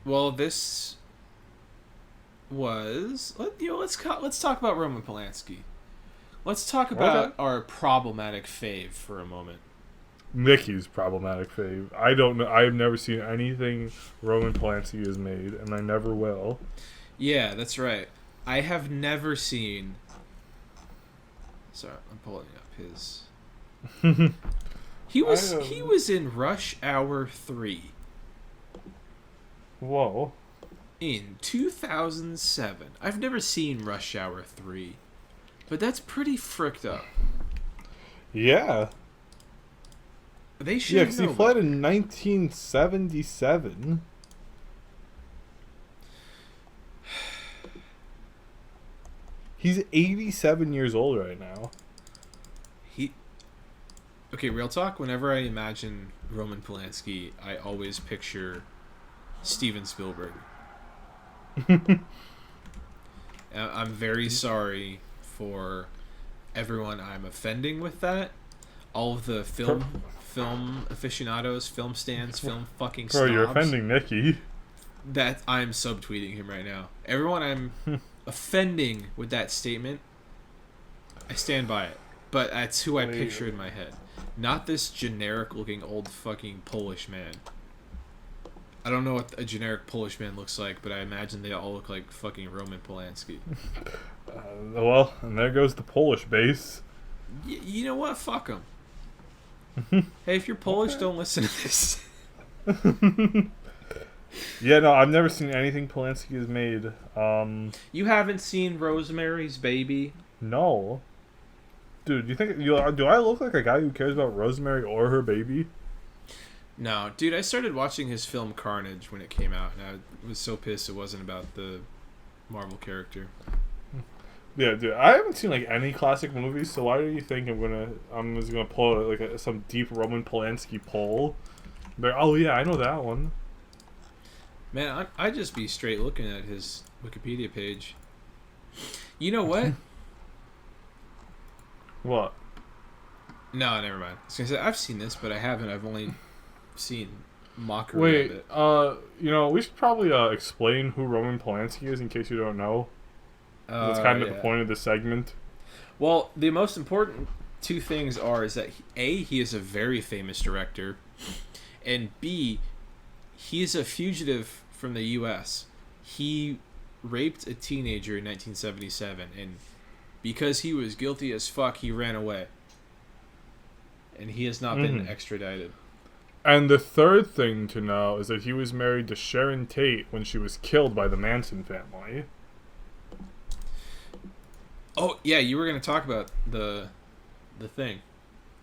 Well, this was... Let's talk about Roman Polanski. Let's talk about our problematic fave for a moment. Nikki's problematic fave. I don't know. I've never seen anything Roman Polanski has made, and I never will. Yeah, that's right. I have never seen... Sorry, I'm pulling up his... He was in Rush Hour 3. Whoa. In 2007. I've never seen Rush Hour 3. But that's pretty fricked up. Yeah. They should. Yeah, because he fled in 1977. He's 87 years old right now. Okay, real talk. Whenever I imagine Roman Polanski, I always picture Steven Spielberg. I'm very sorry for everyone I'm offending with that. All of the film aficionados, film stands, film fucking snobs. Bro, you're offending Nikki. That I'm subtweeting him right now. Everyone I'm offending with that statement, I stand by it. But that's who I picture in my head. Not this generic-looking old fucking Polish man. I don't know what a generic Polish man looks like, but I imagine they all look like fucking Roman Polanski. Well, and there goes the Polish base. You know what? Fuck them. Hey, if you're Polish, don't listen to this. Yeah, no, I've never seen anything Polanski has made. You haven't seen Rosemary's Baby? No. Dude, do I look like a guy who cares about Rosemary or her baby? No, dude, I started watching his film Carnage when it came out, and I was so pissed it wasn't about the Marvel character. Yeah, dude, I haven't seen like any classic movies, so why do you think I'm just gonna pull like some deep Roman Polanski poll? But oh yeah, I know that one. Man, I'd just be straight looking at his Wikipedia page. You know what? What? No, never mind. I was gonna say I've seen this, but I haven't. I've only seen mockery of it. We should probably explain who Roman Polanski is in case you don't know. That's kind of the point of the segment. Well, the most important two things is that he is a very famous director, and B, he is a fugitive from the U.S. He raped a teenager in 1977, and because he was guilty as fuck, he ran away. And he has not been extradited. And the third thing to know is that he was married to Sharon Tate when she was killed by the Manson family. Oh, yeah, you were going to talk about the thing.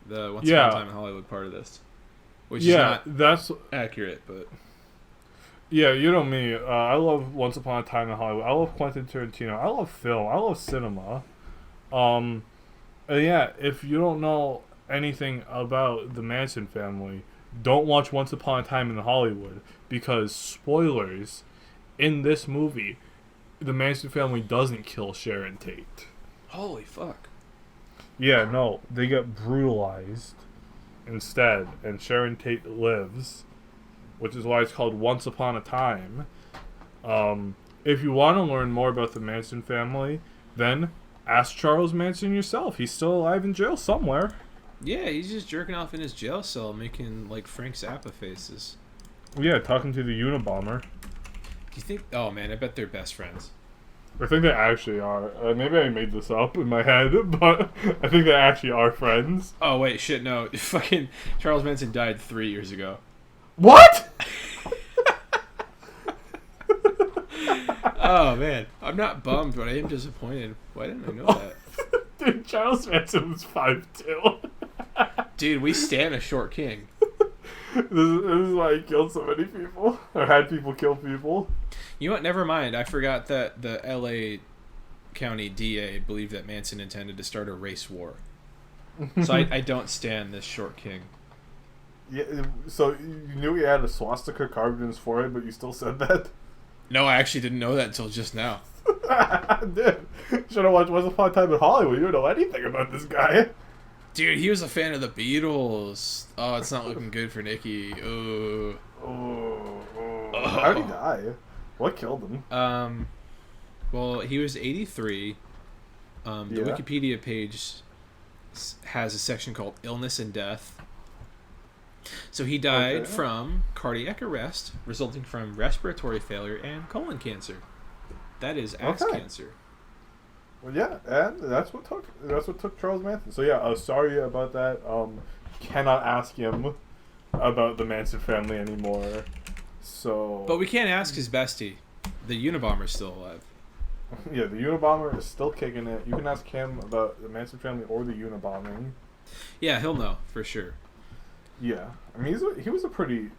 The Once Upon a Time in Hollywood part of this. Which is not that's accurate, but... Yeah, you know me. I love Once Upon a Time in Hollywood. I love Quentin Tarantino. I love film. I love cinema. And yeah, if you don't know anything about the Manson family, don't watch Once Upon a Time in Hollywood, because spoilers, in this movie, the Manson family doesn't kill Sharon Tate. Holy fuck. Yeah, no, they get brutalized instead, and Sharon Tate lives, which is why it's called Once Upon a Time. If you want to learn more about the Manson family, then ask Charles Manson yourself. He's still alive in jail somewhere. Yeah, he's just jerking off in his jail cell, making, like, Frank Zappa faces. Yeah, talking to the Unabomber. Do you think... Oh, man, I bet they're best friends. I think they actually are. Maybe I made this up in my head, but I think they actually are friends. Oh, wait, shit, no. Fucking Charles Manson died 3 years ago. What?! Oh, man. I'm not bummed, but I am disappointed. Why didn't I know that? Dude, Charles Manson was 5'2". Dude, we stand a short king. This is why he killed so many people. Or had people kill people. You know what? Never mind. I forgot that the L.A. County DA believed that Manson intended to start a race war. So I don't stand this short king. Yeah. So you knew he had a swastika carved in his forehead, but you still said that? No, I actually didn't know that until just now. Dude, should have watched Once Upon a Time in Hollywood. You don't know anything about this guy. Dude, he was a fan of the Beatles. Oh, it's not looking good for Nikki. Oh. How did he die? What killed him? Well, he was 83. The Wikipedia page has a section called Illness and Death. So he died from cardiac arrest resulting from respiratory failure and colon cancer. That is ass cancer. Well, yeah, and that's what took Charles Manson. So yeah, sorry about that. Cannot ask him about the Manson family anymore. So, but we can't ask his bestie. The Unabomber's still alive. Yeah, the Unabomber is still kicking it. You can ask him about the Manson family or the Unabombing. Yeah, he'll know for sure. Yeah, I mean he was a pretty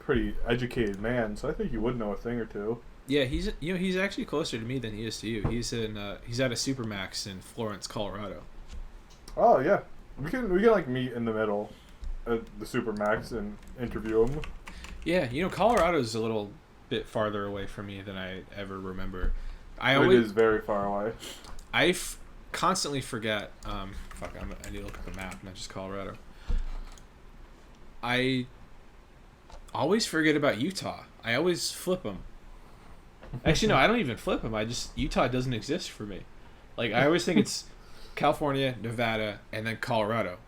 educated man, so I think he would know a thing or two. Yeah, he's actually closer to me than he is to you. He's at a Supermax in Florence, Colorado. Oh yeah, we can like meet in the middle at the Supermax and interview him. Yeah, Colorado's a little bit farther away from me than I ever remember. It is very far away. I constantly forget. I need to look at the map, not just Colorado. I always forget about Utah. I always flip them. Actually, no, I don't even flip them. Utah doesn't exist for me. Like, I always think it's California, Nevada, and then Colorado.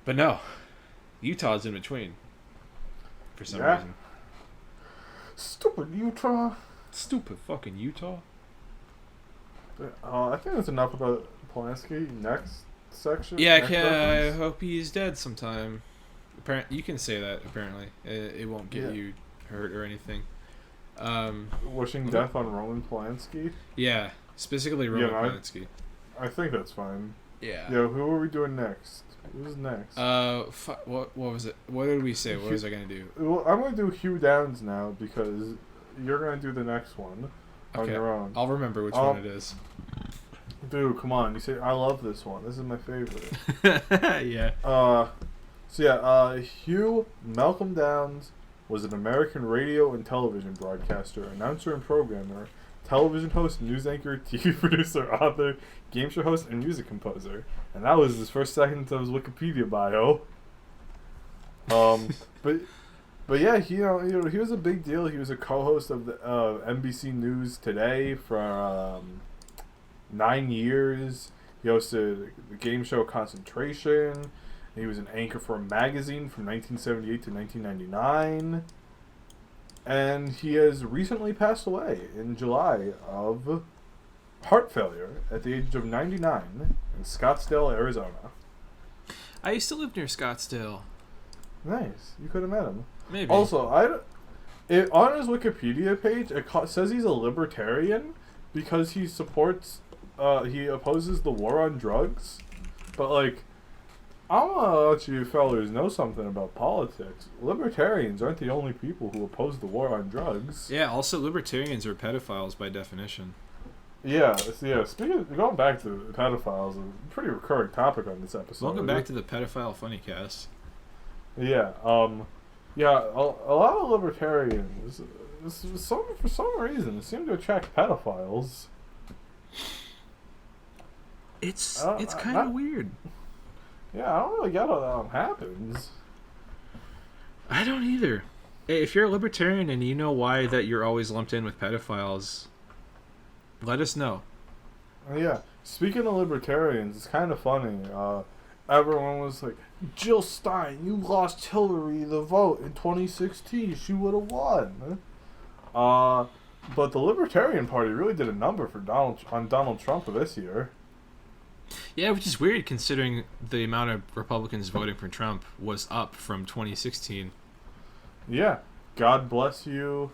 But no, Utah's in between. For some reason. Stupid Utah. Stupid fucking Utah. I think that's enough about Polanski. Next section. Yeah, I hope he's dead sometime. You can say that. Apparently, it won't get you hurt or anything. Wishing death on Roman Polanski. Yeah, specifically Roman Polanski. I think that's fine. Yeah. Yeah. Who are we doing next? Who's next? What was it? What did we say? What was I gonna do? Well, I'm gonna do Hugh Downs now because you're gonna do the next one on your own. I'll remember which one it is. Dude, come on! You say I love this one. This is my favorite. Yeah. Hugh Malcolm Downs was an American radio and television broadcaster, announcer and programmer, television host, news anchor, TV producer, author, game show host, and music composer. And that was his first sentence of his Wikipedia bio. But yeah, he was a big deal. He was a co-host of the NBC News Today for 9 years. He hosted the game show Concentration. He was an anchor for a magazine from 1978 to 1999. And he has recently passed away in July of heart failure at the age of 99 in Scottsdale, Arizona. I used to live near Scottsdale. Nice. You could have met him. Maybe. Also, on his Wikipedia page, it says he's a libertarian because he opposes the war on drugs. But, like, I'm going to let you fellas know something about politics. Libertarians aren't the only people who oppose the war on drugs. Yeah, also libertarians are pedophiles by definition. Yeah. Going back to pedophiles, a pretty recurring topic on this episode. Welcome back to the Pedophile Funnycast. Yeah, a lot of libertarians, for some reason, seem to attract pedophiles. It's kind of weird. Yeah, I don't really get how that happens. I don't either. Hey, if you're a libertarian and you know why that you're always lumped in with pedophiles, let us know. Yeah, speaking of libertarians, it's kind of funny. Everyone was like, Jill Stein, you lost Hillary the vote in 2016. She would have won. But the Libertarian Party really did a number for Donald Trump this year. Yeah, which is weird considering the amount of Republicans voting for Trump was up from 2016. Yeah. God bless you,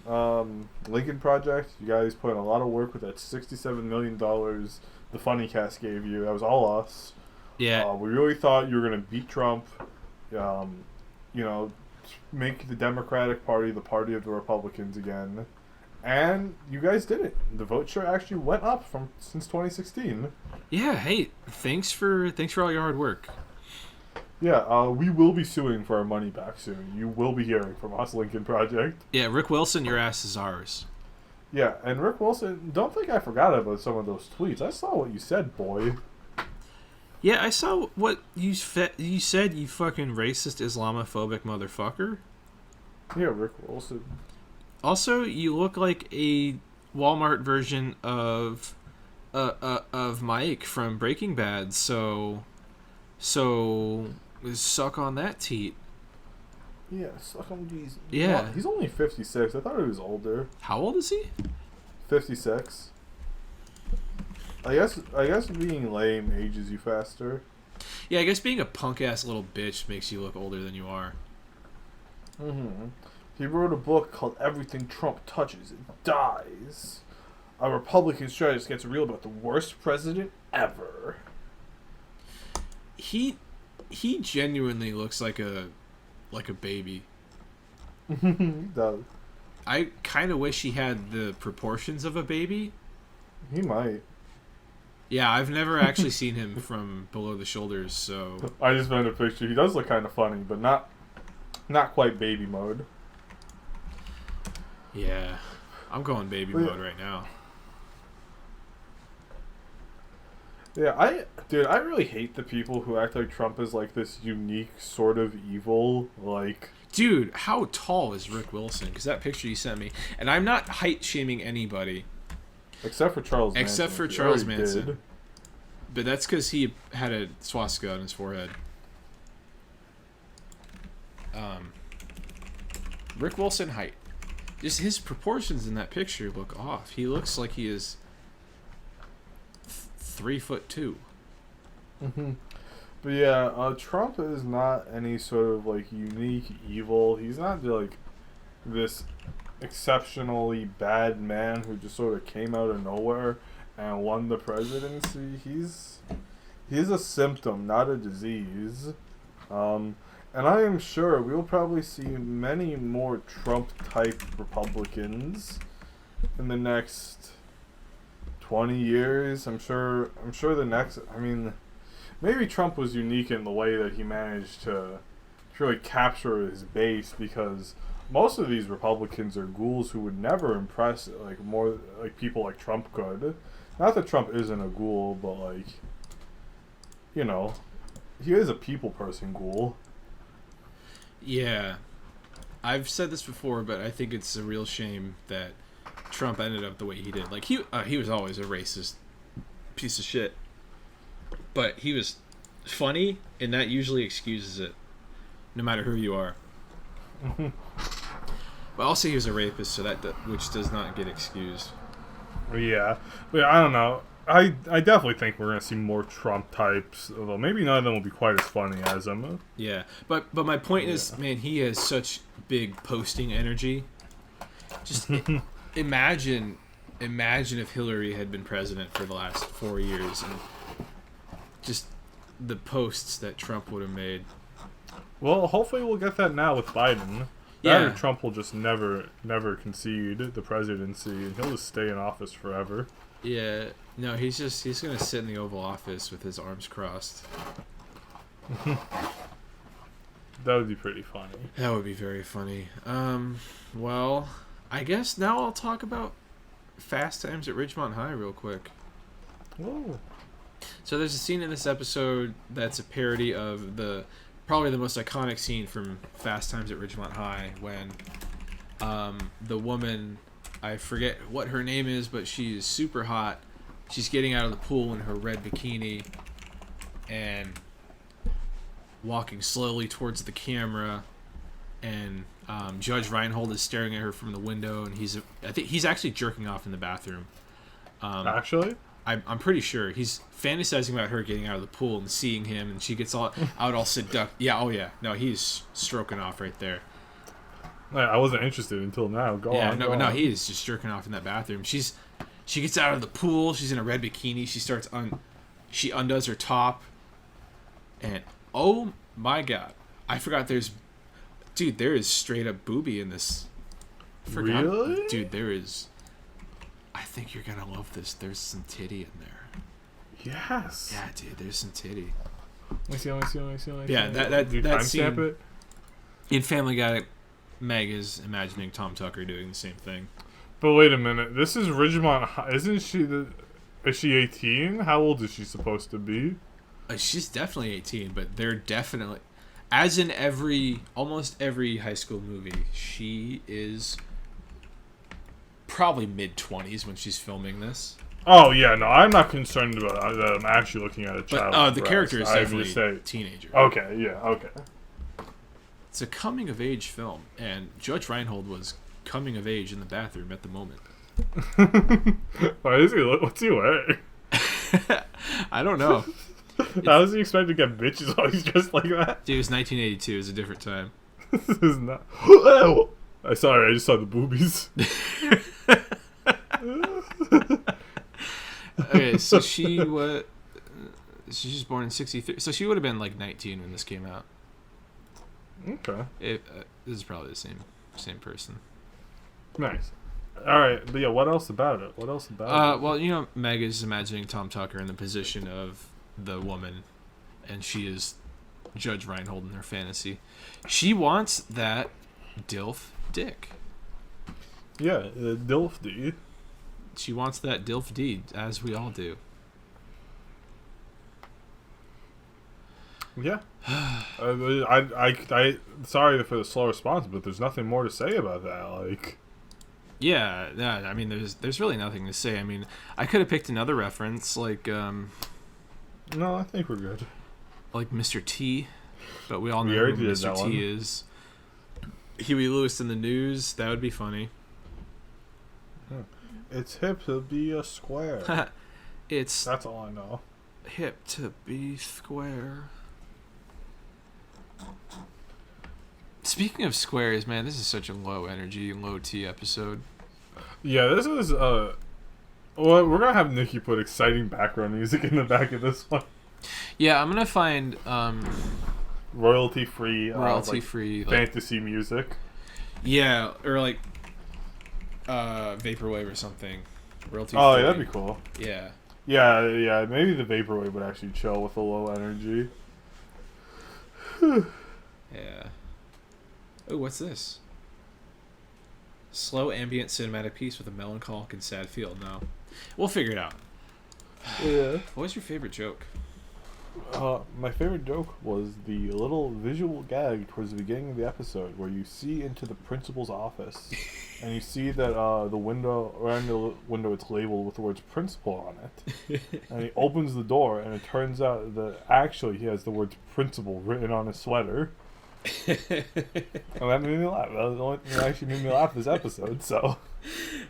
Lincoln Project. You guys put in a lot of work with that $67 million the Funnycast gave you. That was all us. Yeah. We really thought you were going to beat Trump, make the Democratic Party the party of the Republicans again. And you guys did it. The vote share actually went up since 2016. Yeah, hey, thanks for all your hard work. Yeah, we will be suing for our money back soon. You will be hearing from us, Lincoln Project. Yeah, Rick Wilson, your ass is ours. Yeah, and Rick Wilson, don't think I forgot about some of those tweets. I saw what you said, boy. Yeah, I saw what you said, you fucking racist Islamophobic motherfucker. Yeah, Rick Wilson. Also, you look like a Walmart version of Mike from Breaking Bad, so Suck on that teat. Yeah, suck on these. Yeah. Oh, he's only 56. I thought he was older. How old is he? 56. I guess being lame ages you faster. Yeah, I guess being a punk ass little bitch makes you look older than you are. He wrote a book called Everything Trump Touches It Dies. A Republican strategist gets real about the worst president ever. He genuinely looks like a baby. He does. I kind of wish he had the proportions of a baby. He might. Yeah, I've never actually seen him from below the shoulders, so... I just found a picture. He does look kind of funny, but not quite baby mode. Yeah, I'm going baby mode right now. Yeah, I really hate the people who act like Trump is like this unique sort of evil, like... Dude, how tall is Rick Wilson? Because that picture you sent me, and I'm not height shaming anybody. Except for Charles Manson. Except for Charles Manson. But that's because he had a swastika on his forehead. Rick Wilson height. Just his proportions in that picture look off. He looks like he is 3'2". But yeah, Trump is not any sort of like unique evil. He's not like this exceptionally bad man who just sort of came out of nowhere and won the presidency. He's a symptom, not a disease. And I am sure we'll probably see many more Trump-type Republicans in the next 20 years. I'm sure the next... I mean, maybe Trump was unique in the way that he managed to really capture his base, because most of these Republicans are ghouls who would never impress like more like people like Trump could. Not that Trump isn't a ghoul, but like, you know, he is a people person ghoul. Yeah. I've said this before, but I think it's a real shame that Trump ended up the way he did. Like, he was always a racist piece of shit. But he was funny, and that usually excuses it, no matter who you are. But also he was a rapist, so which does not get excused. Yeah. But I don't know. I definitely think we're going to see more Trump types, although maybe none of them will be quite as funny as him. Yeah. But my point is, man, he has such big posting energy. Just imagine if Hillary had been president for the last 4 years, and just the posts that Trump would have made. Well, hopefully we'll get that now with Biden. Yeah. Or Trump will just never concede the presidency, and he'll just stay in office forever. Yeah. No, he's going to sit in the Oval Office with his arms crossed. That would be pretty funny. That would be very funny. Well, I guess now I'll talk about Fast Times at Ridgemont High real quick. Whoa. So there's a scene in this episode that's a parody of probably the most iconic scene from Fast Times at Ridgemont High, when the woman, I forget what her name is, but she's super hot. She's getting out of the pool in her red bikini and walking slowly towards the camera, and Judge Reinhold is staring at her from the window, and I think he's actually jerking off in the bathroom. Actually? I'm pretty sure he's fantasizing about her getting out of the pool and seeing him, and she gets all seducted. Yeah, oh yeah. No, he's stroking off right there. I wasn't interested until now. Go on. No, he is just jerking off in that bathroom. She gets out of the pool. She's in a red bikini. She undoes her top, and oh my god, I forgot there is straight up boobie in this. Really? Dude, there is. I think you're gonna love this. There's some titty in there. Yes. Yeah, dude, there's some titty. Let me see. Yeah, that scene it? in Family Guy, Meg is imagining Tom Tucker doing the same thing. But wait a minute. This is Ridgemont High. Isn't she is she 18? How old is she supposed to be? She's definitely 18, but they're definitely, as in almost every high school movie, she is probably mid-20s when she's filming this. Oh yeah, no, I'm not concerned about that. I'm actually looking at a child. But the character is definitely a teenager. Okay, yeah, okay. It's a coming of age film, and Judge Reinhold was coming of age in the bathroom at the moment. Why is he? What's he wearing? I don't know. How does he expect to get bitches while he's dressed like that? Dude, it was 1982. It was a different time. This is not. Sorry, I just saw the boobies. Okay, so she was. She's just born in '63, so she would have been like 19 when this came out. Okay. This is probably the same person. Nice. All right, but yeah, what else about it? What else about it? Well, you know, Meg is imagining Tom Tucker in the position of the woman, and she is Judge Reinhold in her fantasy. She wants that DILF dick. Yeah, DILF D. She wants that DILF D, as we all do. Yeah. I sorry for the slow response, but there's nothing more to say about that. Like. Yeah, I mean, there's really nothing to say. I mean, I could have picked another reference, like No, I think we're good. Like Mr. T, but we all know who Mr. T is. Huey Lewis in the News. That would be funny. It's hip to be a square. That's all I know. Hip to be square. Speaking of squares, man, this is such a low energy, low T episode. Yeah, this is well, we're gonna have Nikki put exciting background music in the back of this one. Yeah, I'm gonna find royalty free fantasy music. Yeah, or like vaporwave or something. Royalty free. Oh, yeah, that'd be cool. Yeah. Yeah. Maybe the vaporwave would actually chill with a low energy. Yeah. Oh, what's this? Slow ambient cinematic piece with a melancholic and sad feel. No. We'll figure it out. Yeah. What was your favorite joke? My favorite joke was the little visual gag towards the beginning of the episode where you see into the principal's office and you see that the window, around the window, it's labeled with the words principal on it. And he opens the door and it turns out that actually he has the words principal written on his sweater. And that made me laugh. That was the only thing that actually made me laugh this episode, so.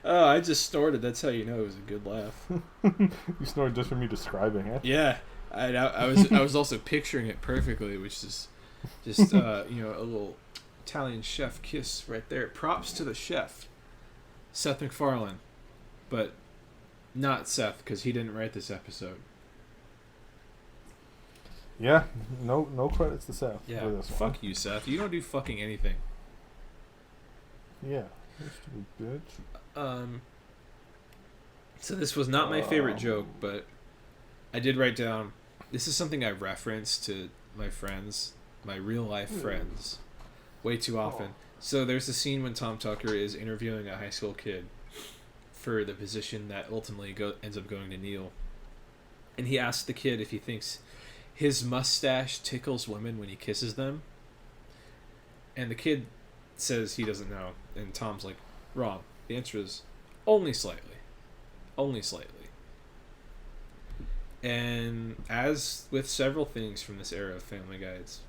Oh, I just snorted. That's how you know it was a good laugh. You snorted just for me describing it? Yeah. I was also picturing it perfectly, which is just a little Italian chef kiss right there. Props to the chef, Seth MacFarlane, but not Seth because he didn't write this episode. Yeah, no credits to Seth. Yeah, for this fuck you, Seth. You don't do fucking anything. Yeah, you stupid bitch. So this was not my favorite joke, but I did write down. This is something I reference to my friends, my real life friends, way too often. So there's a scene when Tom Tucker is interviewing a high school kid for the position that ultimately ends up going to Neil, and he asks the kid if he thinks his mustache tickles women when he kisses them, and the kid says he doesn't know, and Tom's like, wrong. The answer is only slightly. Only slightly. And as with several things from this era of Family Guy, it's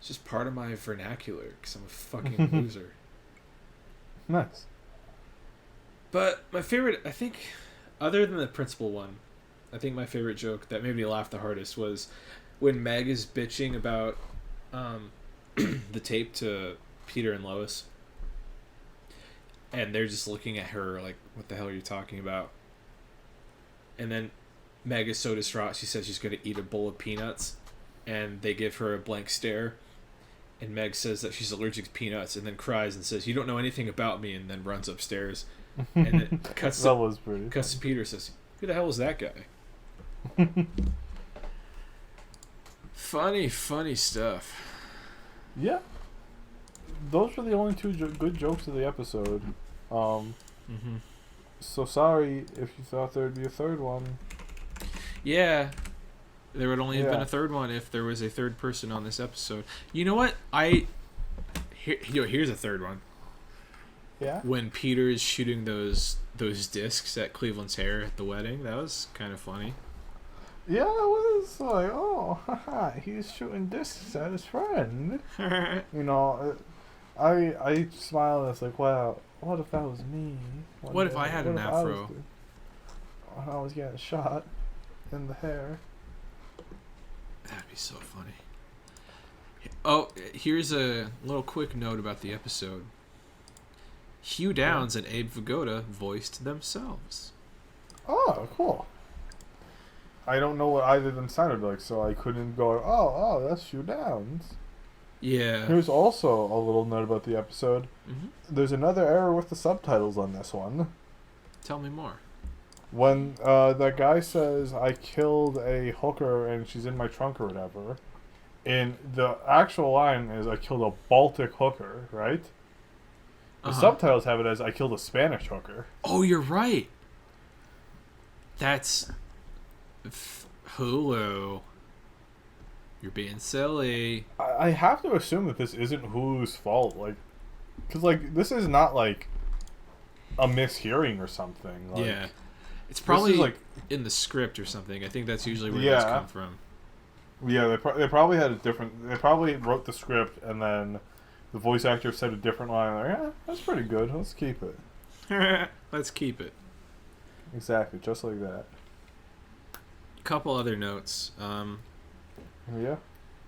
just part of my vernacular because I'm a fucking loser. Nice. But my favorite, I think, other than the principal one, I think my favorite joke that made me laugh the hardest was when Meg is bitching about the tape to Peter and Lois. And they're just looking at her like, what the hell are you talking about? And then Meg is so distraught, she says she's going to eat a bowl of peanuts. And they give her a blank stare. And Meg says that she's allergic to peanuts and then cries and says, you don't know anything about me, and then runs upstairs. And then cuts to Peter and says, who the hell is that guy? Funny stuff. Yeah. Those were the only two good jokes of the episode. So sorry if you thought there'd be a third one. Yeah. There would only have been a third one if there was a third person on this episode. You know what? Here's a third one. Yeah. When Peter is shooting those discs at Cleveland's hair at the wedding, that was kind of funny. Yeah, it was like, oh, haha, he's shooting discs at his friend. You know, I smiled and it's like, wow, what if that was me? What if I had an afro? I was getting shot in the hair. That'd be so funny. Oh, here's a little quick note about the episode. Hugh Downs and Abe Vigoda voiced themselves. Oh, cool. I don't know what either of them sounded like, so I couldn't go, oh, that's Hugh Downs. Yeah. Here's also a little note about the episode. Mm-hmm. There's another error with the subtitles on this one. Tell me more. When that guy says, I killed a hooker and she's in my trunk or whatever, and the actual line is, I killed a Baltic hooker, right? The subtitles have it as, I killed a Spanish hooker. Oh, you're right. That's... Hulu. You're being silly. I have to assume that this isn't Hulu's fault, like, because like this is not like a mishearing or something. Like, yeah, it's probably like in the script or something. I think that's usually where those come from. Yeah, they probably had a different. They probably wrote the script and then the voice actor said a different line. Like, yeah, that's pretty good. Let's keep it. Let's keep it. Exactly, just like that. Couple other notes. Yeah.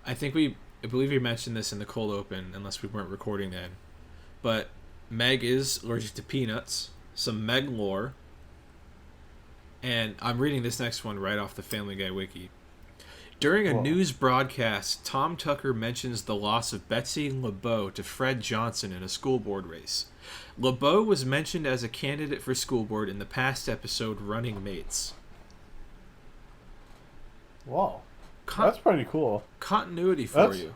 I believe we mentioned this in the cold open, unless we weren't recording then. But Meg is allergic to peanuts. Some Meg lore. And I'm reading this next one right off the Family Guy wiki. During a news broadcast, Tom Tucker mentions the loss of Betsy LeBeau to Fred Johnson in a school board race. LeBeau was mentioned as a candidate for school board in the past episode Running Mates. Wow. That's pretty cool. Continuity for you.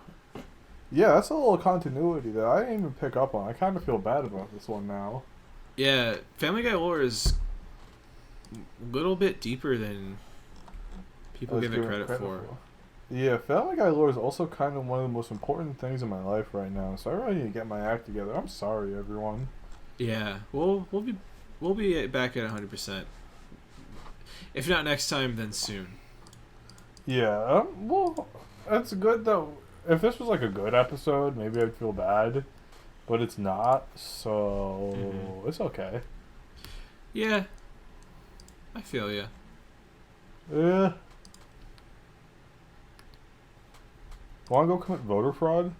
Yeah, that's a little continuity that I didn't even pick up on. I kind of feel bad about this one now. Yeah, Family Guy lore is a little bit deeper than people give it credit for. Yeah, Family Guy lore is also kind of one of the most important things in my life right now, so I really need to get my act together. I'm sorry, everyone. Yeah, we'll be back at 100%. If not next time, then soon. Yeah, well, that's good though. If this was like a good episode, maybe I'd feel bad, but it's not, so it's okay. Yeah, I feel ya. Yeah. Want to go commit voter fraud?